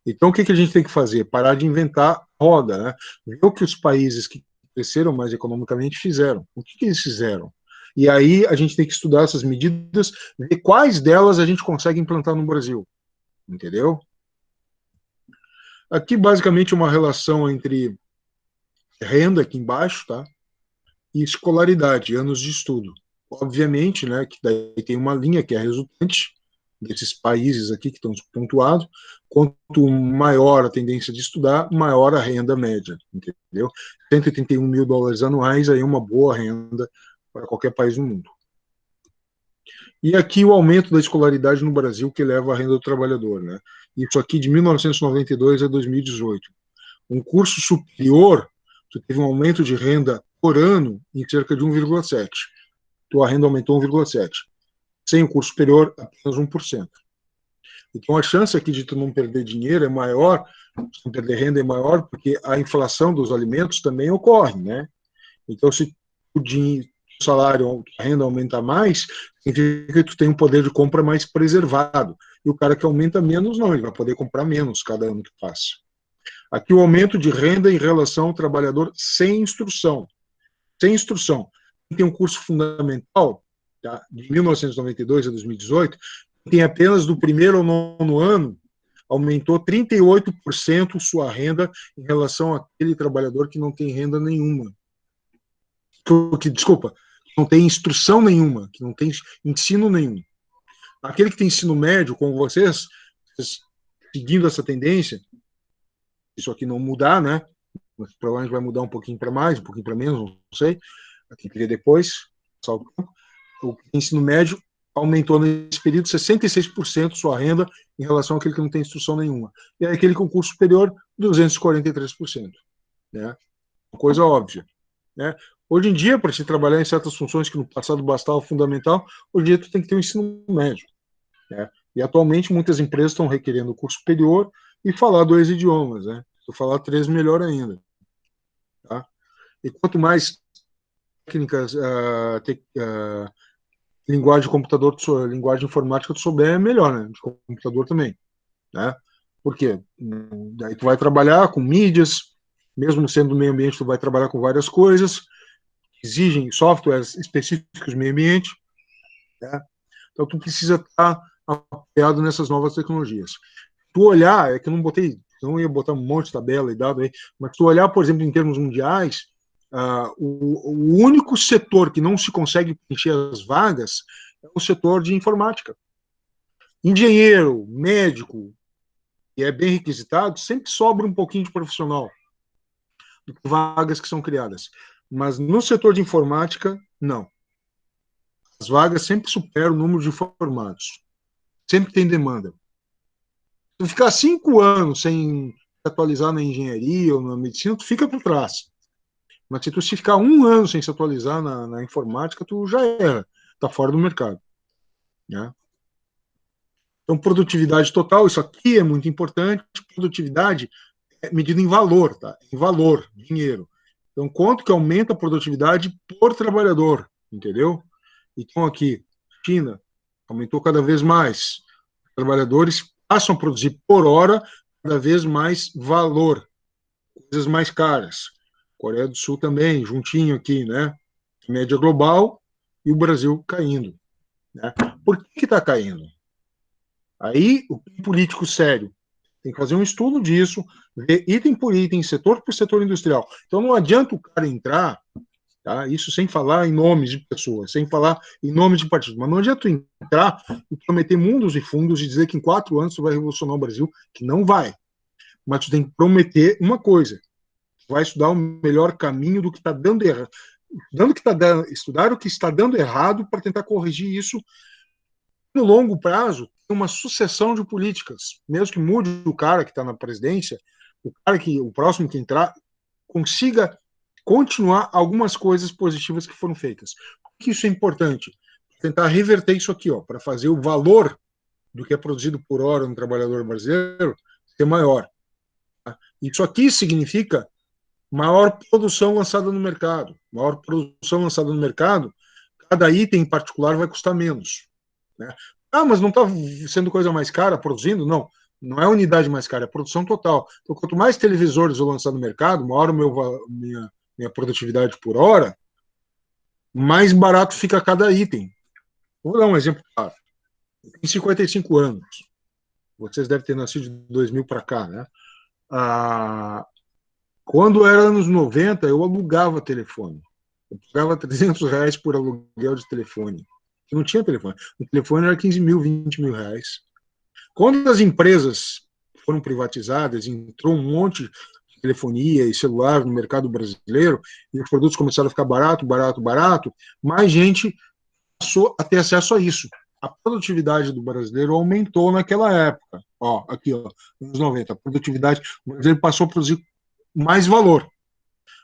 Então, o que a gente tem que fazer? Parar de inventar roda, né? Ver o que os países que cresceram mais economicamente fizeram. O que eles fizeram? E aí a gente tem que estudar essas medidas, ver quais delas a gente consegue implantar no Brasil. Entendeu? Aqui, basicamente, uma relação entre renda, aqui embaixo, tá? E escolaridade, anos de estudo. Obviamente, né, que daí tem uma linha que é resultante desses países aqui que estão pontuados. Quanto maior a tendência de estudar, maior a renda média, entendeu? 131 mil dólares anuais, aí é uma boa renda para qualquer país do mundo. E aqui o aumento da escolaridade no Brasil, que eleva a renda do trabalhador, né? Isso aqui de 1992 a 2018. Um curso superior, tu teve um aumento de renda por ano em cerca de 1,7. Tua renda aumentou 1,7. Sem o curso superior, apenas 1%. Então, a chance aqui de tu não perder dinheiro é maior, não perder renda é maior, porque a inflação dos alimentos também ocorre, né? Então, se o salário, a renda aumenta mais, significa que tu tem um poder de compra mais preservado. E o cara que aumenta menos, não, ele vai poder comprar menos cada ano que passa. Aqui o aumento de renda em relação ao trabalhador sem instrução. Sem instrução. Tem um curso fundamental, tá, de 1992 a 2018, tem apenas do primeiro ao nono ano, aumentou 38% sua renda em relação àquele trabalhador que não tem renda nenhuma. Desculpa, não tem instrução nenhuma, que não tem ensino nenhum. Aquele que tem ensino médio, como vocês seguindo essa tendência, isso aqui não mudar, né? Mas provavelmente vai mudar um pouquinho para mais, um pouquinho para menos, não sei. Tem que ver depois. O ensino médio aumentou nesse período 66% sua renda em relação àquele que não tem instrução nenhuma. E aquele com curso superior, 243%. Né? Uma coisa óbvia. Né? Hoje em dia, para se trabalhar em certas funções que no passado bastava o fundamental, hoje em dia tu tem que ter um ensino médio. Né? E atualmente muitas empresas estão requerendo o curso superior e falar 2 idiomas. Né? Se eu falar 3, melhor ainda. Tá? E quanto mais técnicas, linguagem de computador, linguagem informática tu souber, é melhor, né? De computador também. Né? Por quê? Daí tu vai trabalhar com mídias, mesmo sendo do meio ambiente, tu vai trabalhar com várias coisas, exigem softwares específicos do meio ambiente. Né? Então tu precisa estar apoiado nessas novas tecnologias. Tu olhar, é que eu não botei, não ia botar um monte de tabela e dado aí, mas tu olhar, por exemplo, em termos mundiais, o único setor que não se consegue preencher as vagas é o setor de informática. Engenheiro, médico, que é bem requisitado, sempre sobra um pouquinho de profissional de vagas que são criadas. Mas no setor de informática, não. As vagas sempre superam o número de formados. Sempre tem demanda. Se ficar 5 anos sem atualizar na engenharia ou na medicina, tu fica por trás. Mas se tu ficar 1 ano sem se atualizar na informática, tu já era. Está fora do mercado. Né? Então, produtividade total, isso aqui é muito importante. Produtividade é medida em valor, tá? Em valor, dinheiro. Então, quanto que aumenta a produtividade por trabalhador, entendeu? Então, aqui, China aumentou cada vez mais. Trabalhadores passam a produzir por hora cada vez mais valor, coisas mais caras. Coreia do Sul também, juntinho aqui, né? Média global e o Brasil caindo. Né? Por que está caindo? Aí, o político sério tem que fazer um estudo disso, ver item por item, setor por setor industrial. Então, não adianta o cara entrar, tá? Isso sem falar em nomes de pessoas, sem falar em nomes de partidos, mas não adianta tu entrar e prometer mundos e fundos e dizer que em 4 anos tu vai revolucionar o Brasil, que não vai. Mas tu tem que prometer uma coisa, vai estudar o melhor caminho do que está dando errado, estudar o que está dando errado para tentar corrigir isso. No longo prazo, tem uma sucessão de políticas, mesmo que mude o cara que está na presidência, o próximo que entrar consiga continuar algumas coisas positivas que foram feitas. Por que isso é importante? tentar reverter isso aqui, para fazer o valor do que é produzido por hora no trabalhador brasileiro ser maior. Tá? Isso aqui significa maior produção lançada no mercado. Maior produção lançada no mercado, cada item em particular vai custar menos. Né? Ah, mas não está sendo coisa mais cara produzindo? Não. Não é a unidade mais cara, é a produção total. Então, quanto mais televisores eu lançar no mercado, maior minha produtividade por hora, mais barato fica cada item. Vou dar um exemplo claro. Eu tenho 55 anos. Vocês devem ter nascido de 2000 para cá, né? Quando era anos 90, eu alugava telefone. Eu pagava R$300 por aluguel de telefone. Eu não tinha telefone. O telefone era 15 mil, 20 mil reais. Quando as empresas foram privatizadas, entrou um monte de telefonia e celular no mercado brasileiro, e os produtos começaram a ficar barato, barato, barato, mais gente passou a ter acesso a isso. A produtividade do brasileiro aumentou naquela época. Aqui, nos 90, a produtividade, o brasileiro passou a produzir mais valor.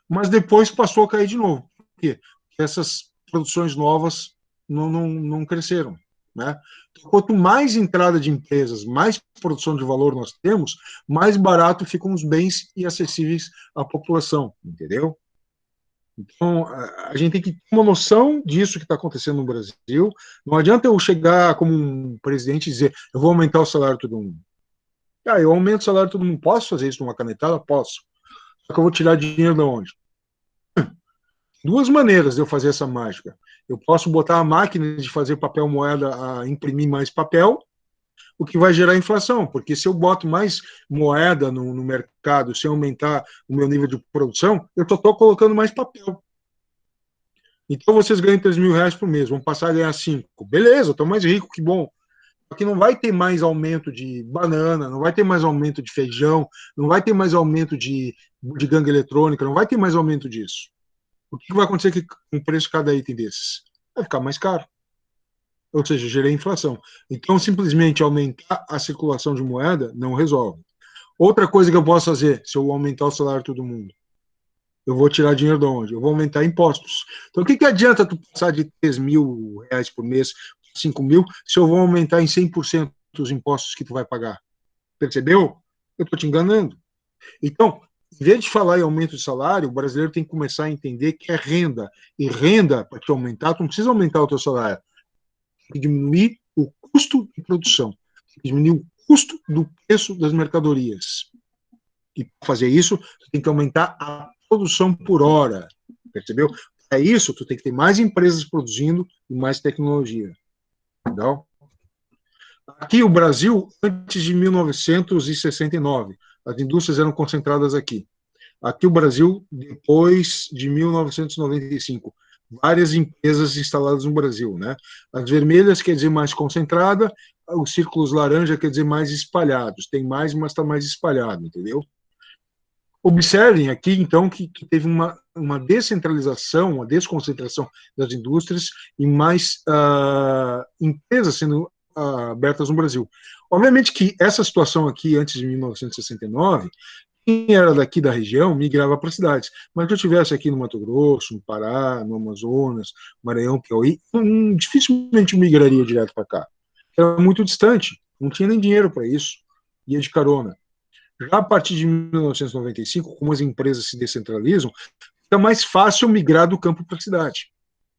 Mas depois passou a cair de novo. Por quê? Porque essas produções novas não cresceram. Né? Então, quanto mais entrada de empresas, mais produção de valor nós temos, mais barato ficam os bens e acessíveis à população, entendeu? Então, a gente tem que ter uma noção disso que está acontecendo no Brasil. Não adianta eu chegar como um presidente e dizer, eu vou aumentar o salário de todo mundo. Eu aumento o salário de todo mundo. Posso fazer isso numa canetada? Posso. Só que eu vou tirar dinheiro de onde? Duas maneiras de eu fazer essa mágica. Eu posso botar a máquina de fazer papel moeda a imprimir mais papel, o que vai gerar inflação, porque se eu boto mais moeda no mercado, se eu aumentar o meu nível de produção, eu estou colocando mais papel. Então vocês ganham 3 mil reais por mês, vão passar a ganhar 5. Beleza, estou mais rico, que bom. Porque não vai ter mais aumento de banana, não vai ter mais aumento de feijão, não vai ter mais aumento de ganga eletrônica, não vai ter mais aumento disso. O que vai acontecer com o preço de cada item desses? Vai ficar mais caro. Ou seja, gerar inflação. Então, simplesmente aumentar a circulação de moeda não resolve. Outra coisa que eu posso fazer, se eu aumentar o salário de todo mundo, eu vou tirar dinheiro de onde? Eu vou aumentar impostos. Então, o que adianta tu passar de 3 mil reais por mês para 5 mil se eu vou aumentar em 100% os impostos que tu vai pagar? Percebeu? Eu estou te enganando. Então, em vez de falar em aumento de salário, o brasileiro tem que começar a entender que é renda. E renda, para te aumentar, tu não precisa aumentar o teu salário. Tem que diminuir o custo de produção. Tem que diminuir o custo do preço das mercadorias. E para fazer isso, tu tem que aumentar a produção por hora. Percebeu? Para isso, tu tem que ter mais empresas produzindo e mais tecnologia. Entendeu? Aqui, o Brasil, antes de 1969, as indústrias eram concentradas aqui. Aqui, o Brasil, depois de 1995, várias empresas instaladas no Brasil. Né? As vermelhas quer dizer mais concentrada, os círculos laranja quer dizer mais espalhados. Tem mais, mas está mais espalhado, entendeu? Observem aqui, então, que teve uma descentralização, uma desconcentração das indústrias e mais empresas sendo abertas no Brasil. Obviamente que essa situação aqui, antes de 1969, quem era daqui da região migrava para cidades. Mas se eu estivesse aqui no Mato Grosso, no Pará, no Amazonas, Maranhão, Piauí, dificilmente migraria direto para cá. Era muito distante, não tinha nem dinheiro para isso, ia de carona. Já a partir de 1995, como as empresas se descentralizam, fica mais fácil migrar do campo para a cidade.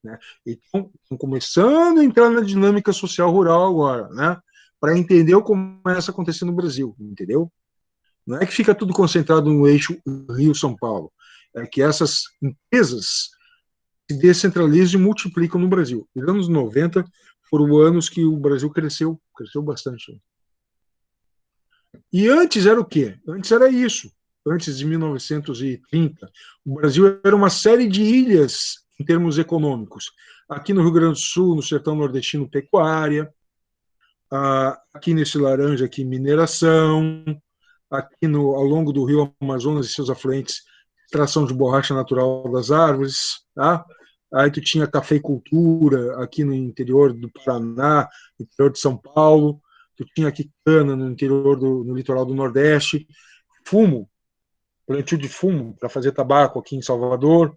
Né? Então, estão começando a entrar na dinâmica social rural agora, né? Para entender o que começa a acontecer no Brasil, entendeu? Não é que fica tudo concentrado no eixo Rio-São Paulo, é que essas empresas se descentralizam e multiplicam no Brasil. Nos anos 90 foram anos que o Brasil cresceu bastante. E antes era o quê? Antes era isso. Antes de 1930, o Brasil era uma série de ilhas em termos econômicos. Aqui no Rio Grande do Sul, no sertão nordestino, pecuária. Aqui nesse laranja, aqui, mineração. Aqui ao longo do rio Amazonas e seus afluentes, extração de borracha natural das árvores. Tá? Aí tu tinha cafeicultura aqui no interior do Paraná, no interior de São Paulo. Tu tinha aqui cana no interior no litoral do Nordeste, fumo, plantio de fumo para fazer tabaco aqui em Salvador,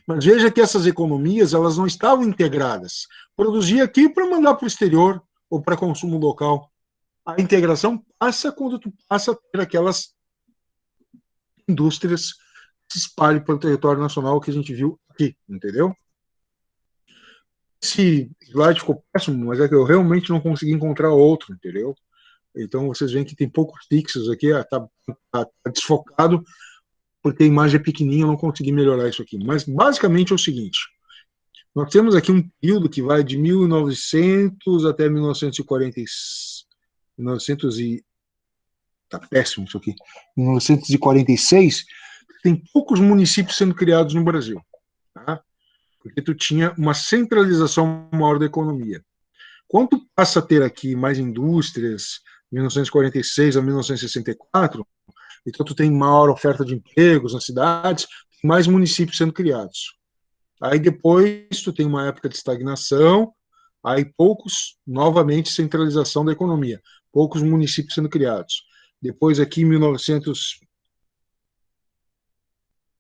Mas veja que essas economias elas não estavam integradas. Produzia aqui para mandar para o exterior ou para consumo local. A integração passa quando tu passa a ter aquelas indústrias que se espalham pelo território nacional que a gente viu aqui, entendeu? Esse slide ficou péssimo, mas é que eu realmente não consegui encontrar outro, entendeu? Então vocês veem que tem poucos pixels aqui, está desfocado, porque a imagem é pequenininha, eu não consegui melhorar isso aqui. Mas basicamente é o seguinte, nós temos aqui um período que vai de 1900 até 1940, 1900 e... Tá péssimo isso aqui. 1946, tem poucos municípios sendo criados no Brasil, tá? Porque tu tinha uma centralização maior da economia. Quando tu passa a ter aqui mais indústrias, 1946 a 1964, então tu tem maior oferta de empregos nas cidades, mais municípios sendo criados. Aí depois tu tem uma época de estagnação, aí poucos, novamente, centralização da economia, poucos municípios sendo criados. Depois aqui em 1900,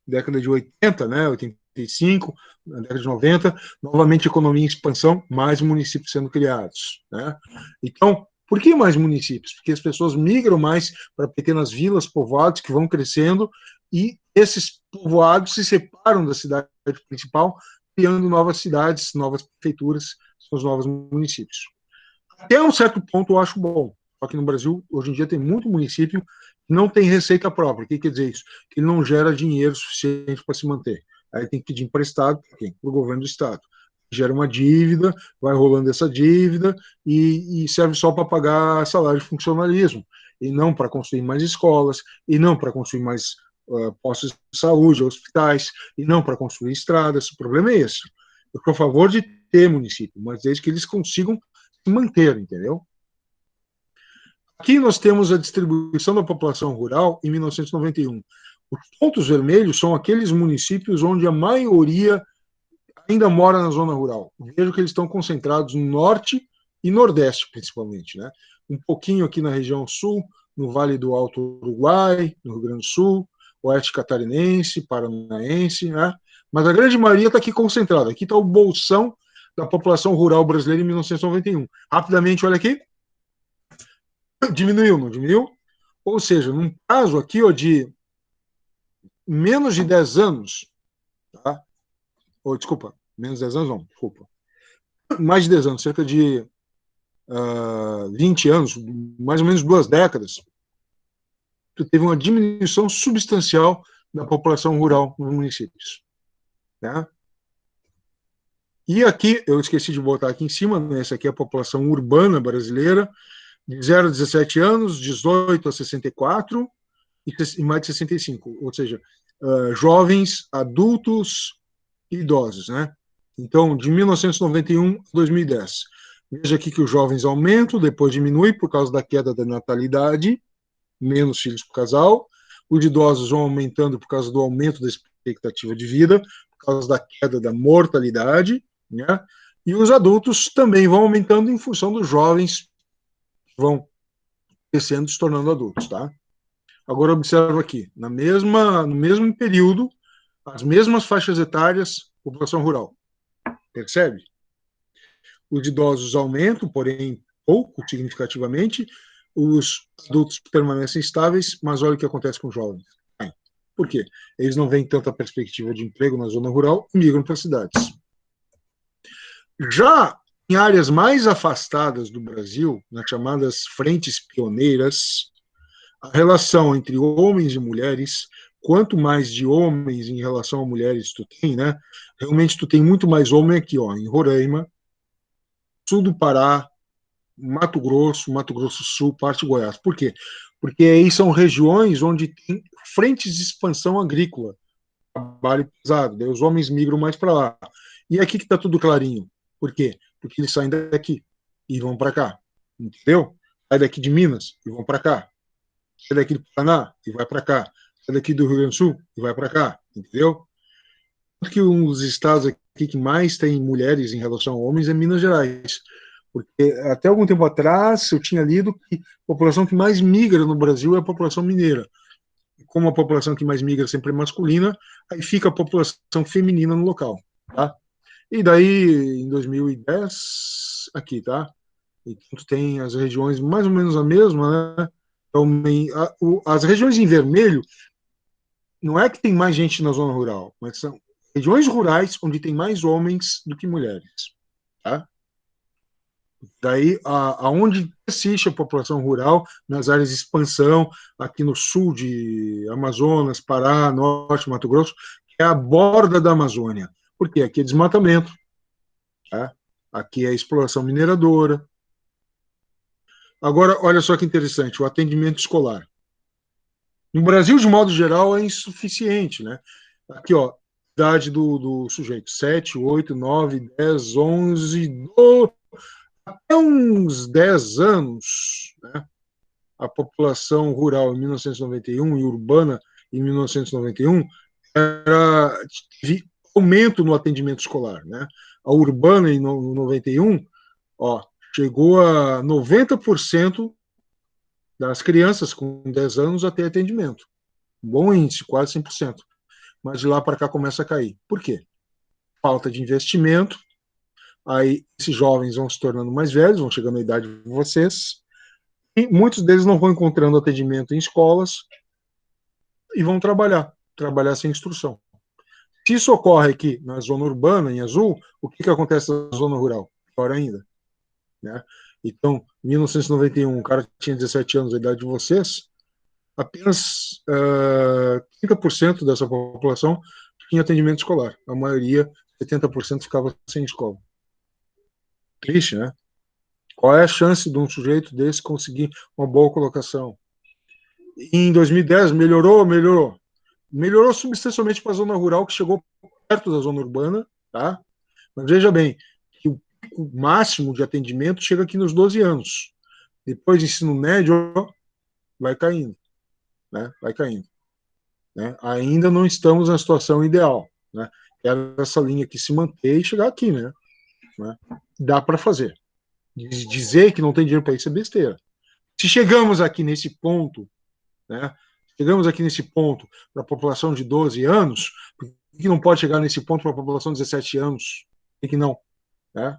década de 80, né, 85, na década de 90, novamente economia em expansão, mais municípios sendo criados, né? Então, por que mais municípios? Porque as pessoas migram mais para pequenas vilas, povoados que vão crescendo e esses povoados se separam da cidade principal, criando novas cidades, novas prefeituras, são os novos municípios. Até um certo ponto eu acho bom, só que no Brasil, hoje em dia, tem muito município que não tem receita própria. O que quer dizer isso? Que ele não gera dinheiro suficiente para se manter. Aí tem que pedir emprestado para quem? Para o governo do Estado. Gera uma dívida, vai rolando essa dívida e serve só para pagar salário de funcionalismo, e não para construir mais escolas, e não para construir mais postos de saúde, hospitais, e não para construir estradas. O problema é esse. Eu estou a favor de ter município, mas desde que eles consigam se manter, entendeu? Aqui nós temos a distribuição da população rural em 1991. Os pontos vermelhos são aqueles municípios onde a maioria ainda mora na zona rural. Vejo que eles estão concentrados no norte e nordeste, principalmente, né? Um pouquinho aqui na região sul, no Vale do Alto Uruguai, no Rio Grande do Sul, oeste catarinense, paranaense, né? Mas a grande maioria está aqui concentrada. Aqui está o bolsão da população rural brasileira em 1991. Rapidamente, olha aqui. Diminuiu, não diminuiu? Ou seja, num prazo aqui ó, de menos de 10 anos, tá? Ou, desculpa, menos de 10 anos não, desculpa. Mais de 10 anos, cerca de 20 anos, mais ou menos 2 décadas, tu teve uma diminuição substancial da população rural nos municípios. Né? E aqui, eu esqueci de botar aqui em cima, né, essa aqui é a população urbana brasileira, de 0 a 17 anos, 18 a 64 e mais de 65, ou seja, jovens, adultos e idosos, né? Então, de 1991 a 2010. Veja aqui que os jovens aumentam, depois diminui por causa da queda da natalidade, menos filhos por casal. Os idosos vão aumentando por causa do aumento da expectativa de vida, por causa da queda da mortalidade, né? E os adultos também vão aumentando em função dos jovens que vão crescendo, se tornando adultos, tá? Agora observa aqui, no mesmo período, as mesmas faixas etárias, população rural. Percebe? Os idosos aumentam, porém pouco, significativamente, os adultos permanecem estáveis, mas olha o que acontece com os jovens. Por quê? Eles não veem tanta perspectiva de emprego na zona rural e migram para as cidades. Já em áreas mais afastadas do Brasil, nas chamadas frentes pioneiras, a relação entre homens e mulheres, quanto mais de homens em relação a mulheres tu tem, né? Realmente tu tem muito mais homem aqui, ó, em Roraima, sul do Pará, Mato Grosso do Sul, parte de Goiás. Por quê? Porque aí são regiões onde tem frentes de expansão agrícola, trabalho pesado, daí os homens migram mais para lá. E aqui que está tudo clarinho. Por quê? Porque eles saem daqui e vão para cá, entendeu? Sai daqui de Minas e vão para cá. Sai daqui do Paraná e vai para cá. Sai daqui do Rio Grande do Sul e vai para cá, entendeu? Porque um dos estados aqui que mais tem mulheres em relação a homens é Minas Gerais. Porque até algum tempo atrás eu tinha lido que a população que mais migra no Brasil é a população mineira. como a população que mais migra sempre é masculina, aí fica a população feminina no local, tá? E daí, em 2010, aqui, tá? E tu tem as regiões mais ou menos a mesma, né? Então, as regiões em vermelho, não é que tem mais gente na zona rural, mas são regiões rurais onde tem mais homens do que mulheres, tá? Daí, aonde persiste a população rural, nas áreas de expansão, aqui no sul de Amazonas, Pará, Norte, Mato Grosso, que é a borda da Amazônia. Por quê? Aqui é desmatamento, tá? Aqui é exploração mineradora. Agora, olha só que interessante, o atendimento escolar. No Brasil, de modo geral, é insuficiente, né? Aqui, ó, idade do sujeito, 7, 8, 9, 10, 11, 12, até uns 10 anos, né? A população rural em 1991 e urbana em 1991 teve aumento no atendimento escolar, né? A urbana em 91, ó, chegou a 90% das crianças com 10 anos a ter atendimento. Um bom índice, quase 100%. Mas de lá para cá começa a cair. Por quê? Falta de investimento. Aí esses jovens vão se tornando mais velhos, vão chegando à idade de vocês, e muitos deles não vão encontrando atendimento em escolas e vão trabalhar sem instrução. Se isso ocorre aqui na zona urbana, em azul, o que acontece na zona rural? Pior ainda, né? Então, em 1991, o cara tinha 17 anos, a idade de vocês, apenas 30% dessa população tinha atendimento escolar. A maioria, 70%, ficava sem escola. Triste, né? Qual é a chance de um sujeito desse conseguir uma boa colocação? Em 2010, melhorou? Melhorou. Melhorou substancialmente para a zona rural, que chegou perto da zona urbana, tá? Mas veja bem, que o pico máximo de atendimento chega aqui nos 12 anos. Depois, ensino médio, vai caindo, né? Vai caindo. Né? Ainda não estamos na situação ideal, né? É essa linha que se manter e chegar aqui, né? Dá para fazer. Dizer que não tem dinheiro para isso é besteira. Se chegamos aqui nesse ponto, né? Chegamos aqui nesse ponto para a população de 12 anos, por que não pode chegar nesse ponto para a população de 17 anos? Por que não? Né?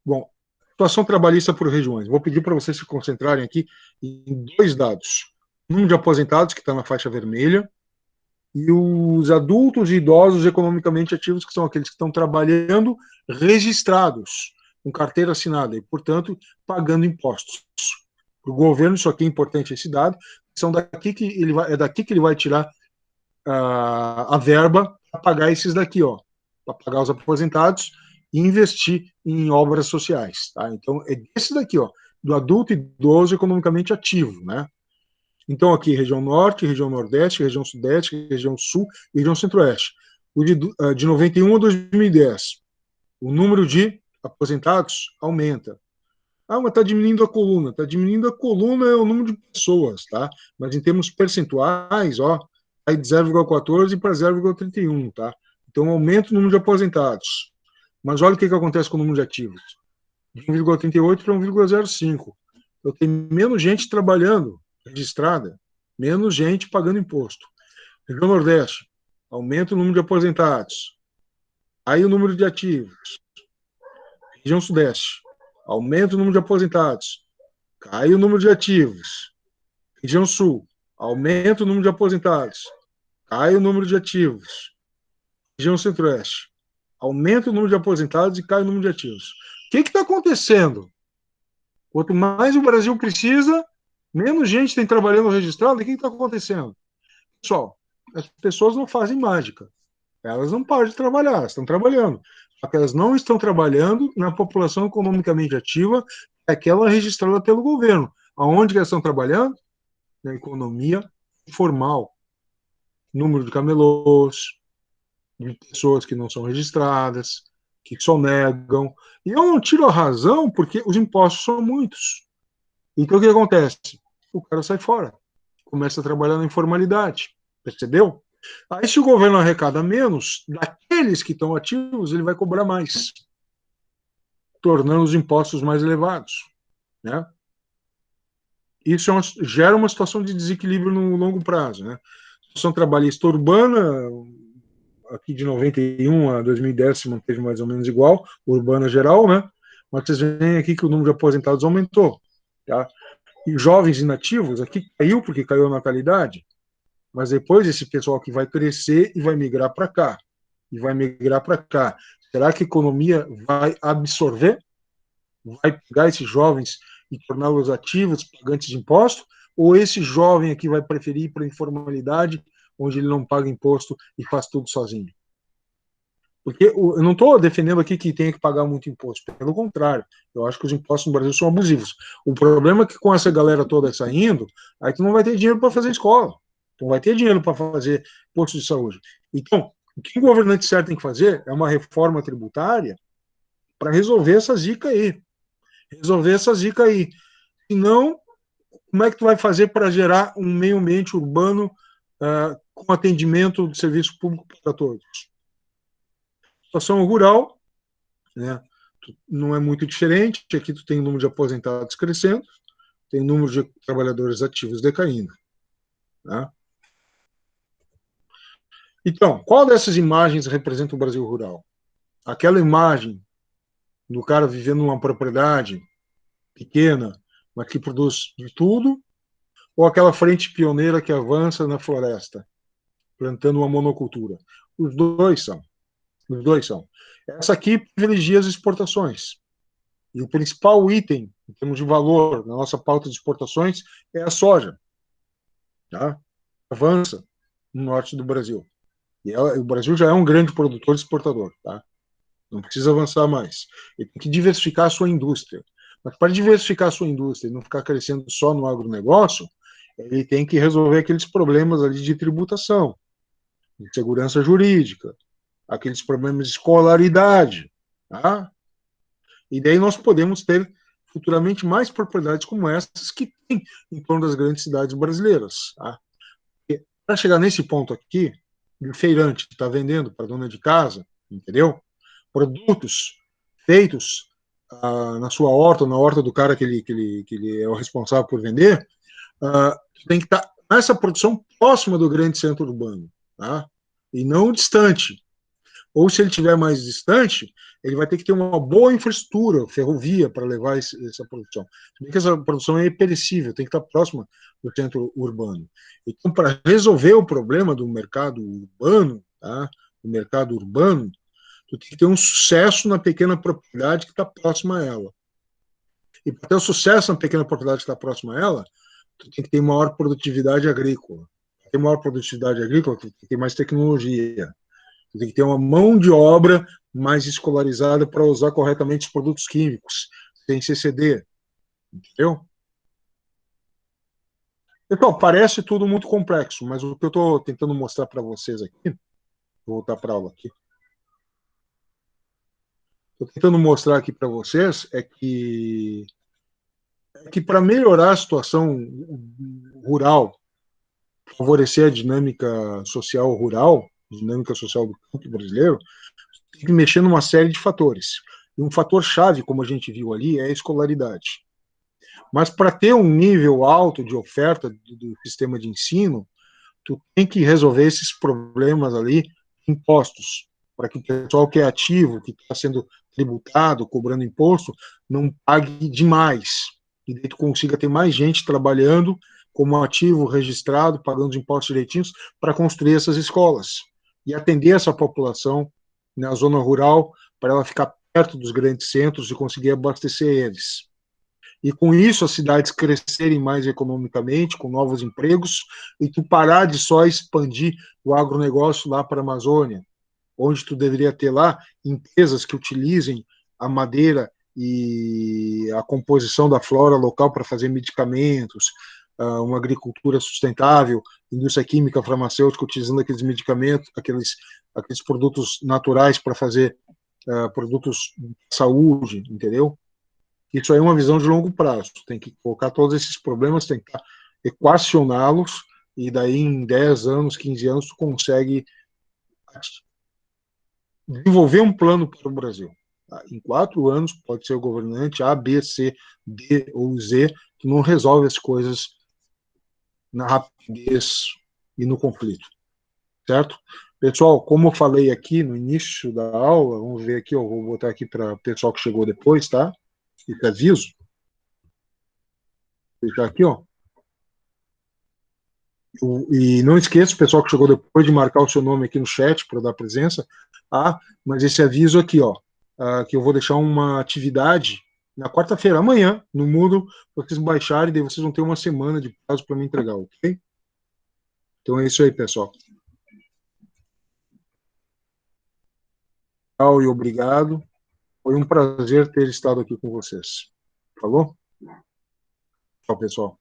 Bom, situação trabalhista por regiões. Vou pedir para vocês se concentrarem aqui em dois dados. Número de aposentados, que está na faixa vermelha, e os adultos e idosos economicamente ativos, que são aqueles que estão trabalhando registrados, com carteira assinada e, portanto, pagando impostos. Para o governo, isso aqui é importante, esse dado, é daqui que ele vai tirar a verba para pagar esses daqui, ó, para pagar os aposentados e investir em obras sociais. Tá? Então, é desse daqui, ó, do adulto idoso economicamente ativo, né? Então, aqui, região norte, região nordeste, região sudeste, região sul e região centro-oeste. O de 91 a 2010, o número de aposentados aumenta. Ah, mas está diminuindo a coluna. Está diminuindo a coluna é o número de pessoas, tá? Mas em termos percentuais, ó, sai de 0,14 para 0,31, tá? Então, aumenta o número de aposentados. Mas olha o que acontece com o número de ativos. De 1,38 para 1,05. Eu tenho menos gente trabalhando registrada, menos gente pagando imposto. Região Nordeste, aumenta o número de aposentados, aí o número de ativos. Região Sudeste, aumenta o número de aposentados, cai o número de ativos. Região Sul, aumenta o número de aposentados, cai o número de ativos. Região Centro-Oeste, aumenta o número de aposentados e cai o número de ativos. O que está acontecendo? Quanto mais o Brasil precisa, menos gente tem trabalhando registrado. O que está acontecendo? Pessoal, as pessoas não fazem mágica. Elas não param de trabalhar, elas estão trabalhando. Só que elas não estão trabalhando na população economicamente ativa, que é aquela registrada pelo governo. Aonde que elas estão trabalhando? Na economia informal. Número de camelôs, de pessoas que não são registradas, que sonegam. E eu não tiro a razão porque os impostos são muitos. Então o que acontece? O cara sai fora, começa a trabalhar na informalidade. Percebeu? Aí, se o governo arrecada menos, daqueles que estão ativos, ele vai cobrar mais, tornando os impostos mais elevados. Né? isso gera uma situação de desequilíbrio no longo prazo, né? A situação trabalhista urbana, aqui de 91 a 2010 se manteve mais ou menos igual, urbana geral, né? Mas vocês veem aqui que o número de aposentados aumentou, tá? E jovens inativos, aqui caiu porque caiu a natalidade, mas depois esse pessoal que vai crescer e vai migrar para cá, e vai migrar para cá. Será que a economia vai absorver? Vai pegar esses jovens e torná-los ativos, pagantes de imposto? Ou esse jovem aqui vai preferir ir para a informalidade, onde ele não paga imposto e faz tudo sozinho? Porque eu não estou defendendo aqui que tenha que pagar muito imposto, pelo contrário, eu acho que os impostos no Brasil são abusivos. O problema é que com essa galera toda saindo, aí tu não vai ter dinheiro para fazer escola, tu não vai ter dinheiro para fazer posto de saúde. Então, o que o governante certo tem que fazer é uma reforma tributária para resolver essa zica aí. Resolver essa zica aí. Senão, como é que tu vai fazer para gerar um meio ambiente urbano com atendimento de serviço público para todos? Situação rural, né, não é muito diferente. Aqui tu tem o número de aposentados crescendo, tem o número de trabalhadores ativos decaindo. Né? Então, qual dessas imagens representa o Brasil rural? Aquela imagem do cara vivendo numa propriedade pequena, mas que produz de tudo, ou aquela frente pioneira que avança na floresta, plantando uma monocultura? Os dois são. Os dois são. Essa aqui privilegia as exportações. E o principal item, em termos de valor, na nossa pauta de exportações, é a soja. Tá? Avança no norte do Brasil. E o Brasil já é um grande produtor e exportador. Tá? Não precisa avançar mais. Ele tem que diversificar a sua indústria. Mas para diversificar a sua indústria e não ficar crescendo só no agronegócio, ele tem que resolver aqueles problemas ali de tributação, de segurança jurídica, aqueles problemas de escolaridade. Tá? E daí nós podemos ter futuramente mais propriedades como essas que tem em torno das grandes cidades brasileiras. Tá? Para chegar nesse ponto aqui, o feirante está vendendo para a dona de casa, entendeu? Produtos feitos na sua horta, na horta do cara que ele é o responsável por vender, tem que estar nessa produção próxima do grande centro urbano, tá? E não distante. Ou se ele estiver mais distante, ele vai ter que ter uma boa infraestrutura, ferrovia, para levar essa produção. Porque essa produção é perecível, tem que estar próxima do centro urbano. Então, para resolver o problema do mercado urbano, tá? Do mercado urbano, tu tem que ter um sucesso na pequena propriedade que está próxima a ela. E para ter o sucesso na pequena propriedade que está próxima a ela, tu tem que ter maior produtividade agrícola. Para ter maior produtividade agrícola, tu tem que ter mais tecnologia. Tu tem que ter uma mão de obra mais escolarizada para usar corretamente os produtos químicos, sem CCD. Entendeu? Então, parece tudo muito complexo, mas o que eu estou tentando mostrar para vocês aqui, vou voltar para a aula aqui, estou tentando mostrar aqui para vocês que para melhorar a situação rural, favorecer a dinâmica social rural, dinâmica social do campo brasileiro, tem que mexer numa série de fatores. E um fator chave, como a gente viu ali, é a escolaridade. Mas para ter um nível alto de oferta do sistema de ensino, tu tem que resolver esses problemas ali, impostos, para que o pessoal que é ativo, que está sendo tributado, cobrando imposto, não pague demais. E daí tu consiga ter mais gente trabalhando como ativo registrado, pagando os impostos direitinhos, para construir essas escolas e atender essa população na zona rural, para ela ficar perto dos grandes centros e conseguir abastecer eles. E com isso as cidades crescerem mais economicamente, com novos empregos, e tu parar de só expandir o agronegócio lá para a Amazônia, onde tu deveria ter lá empresas que utilizem a madeira e a composição da flora local para fazer medicamentos, uma agricultura sustentável, indústria química, farmacêutica, utilizando aqueles medicamentos, aqueles produtos naturais para fazer produtos de saúde, entendeu? Isso aí é uma visão de longo prazo. Tem que colocar todos esses problemas, tentar equacioná-los, e daí em 10 anos, 15 anos, tu consegue desenvolver um plano para o Brasil. Em 4 anos, pode ser o governante A, B, C, D ou Z, que não resolve as coisas na rapidez e no conflito, certo? Pessoal, como eu falei aqui no início da aula, vamos ver aqui, eu vou botar aqui para o pessoal que chegou depois, tá? Esse aviso. Vou deixar aqui, ó. E não esqueça, o pessoal que chegou depois, de marcar o seu nome aqui no chat para dar presença. Ah, mas esse aviso aqui, ó, que eu vou deixar uma atividade na quarta-feira, amanhã, no Moodle, para vocês baixarem, daí vocês vão ter uma semana de prazo para me entregar, ok? Então é isso aí, pessoal. Tchau e obrigado. Foi um prazer ter estado aqui com vocês. Falou? Tchau, pessoal.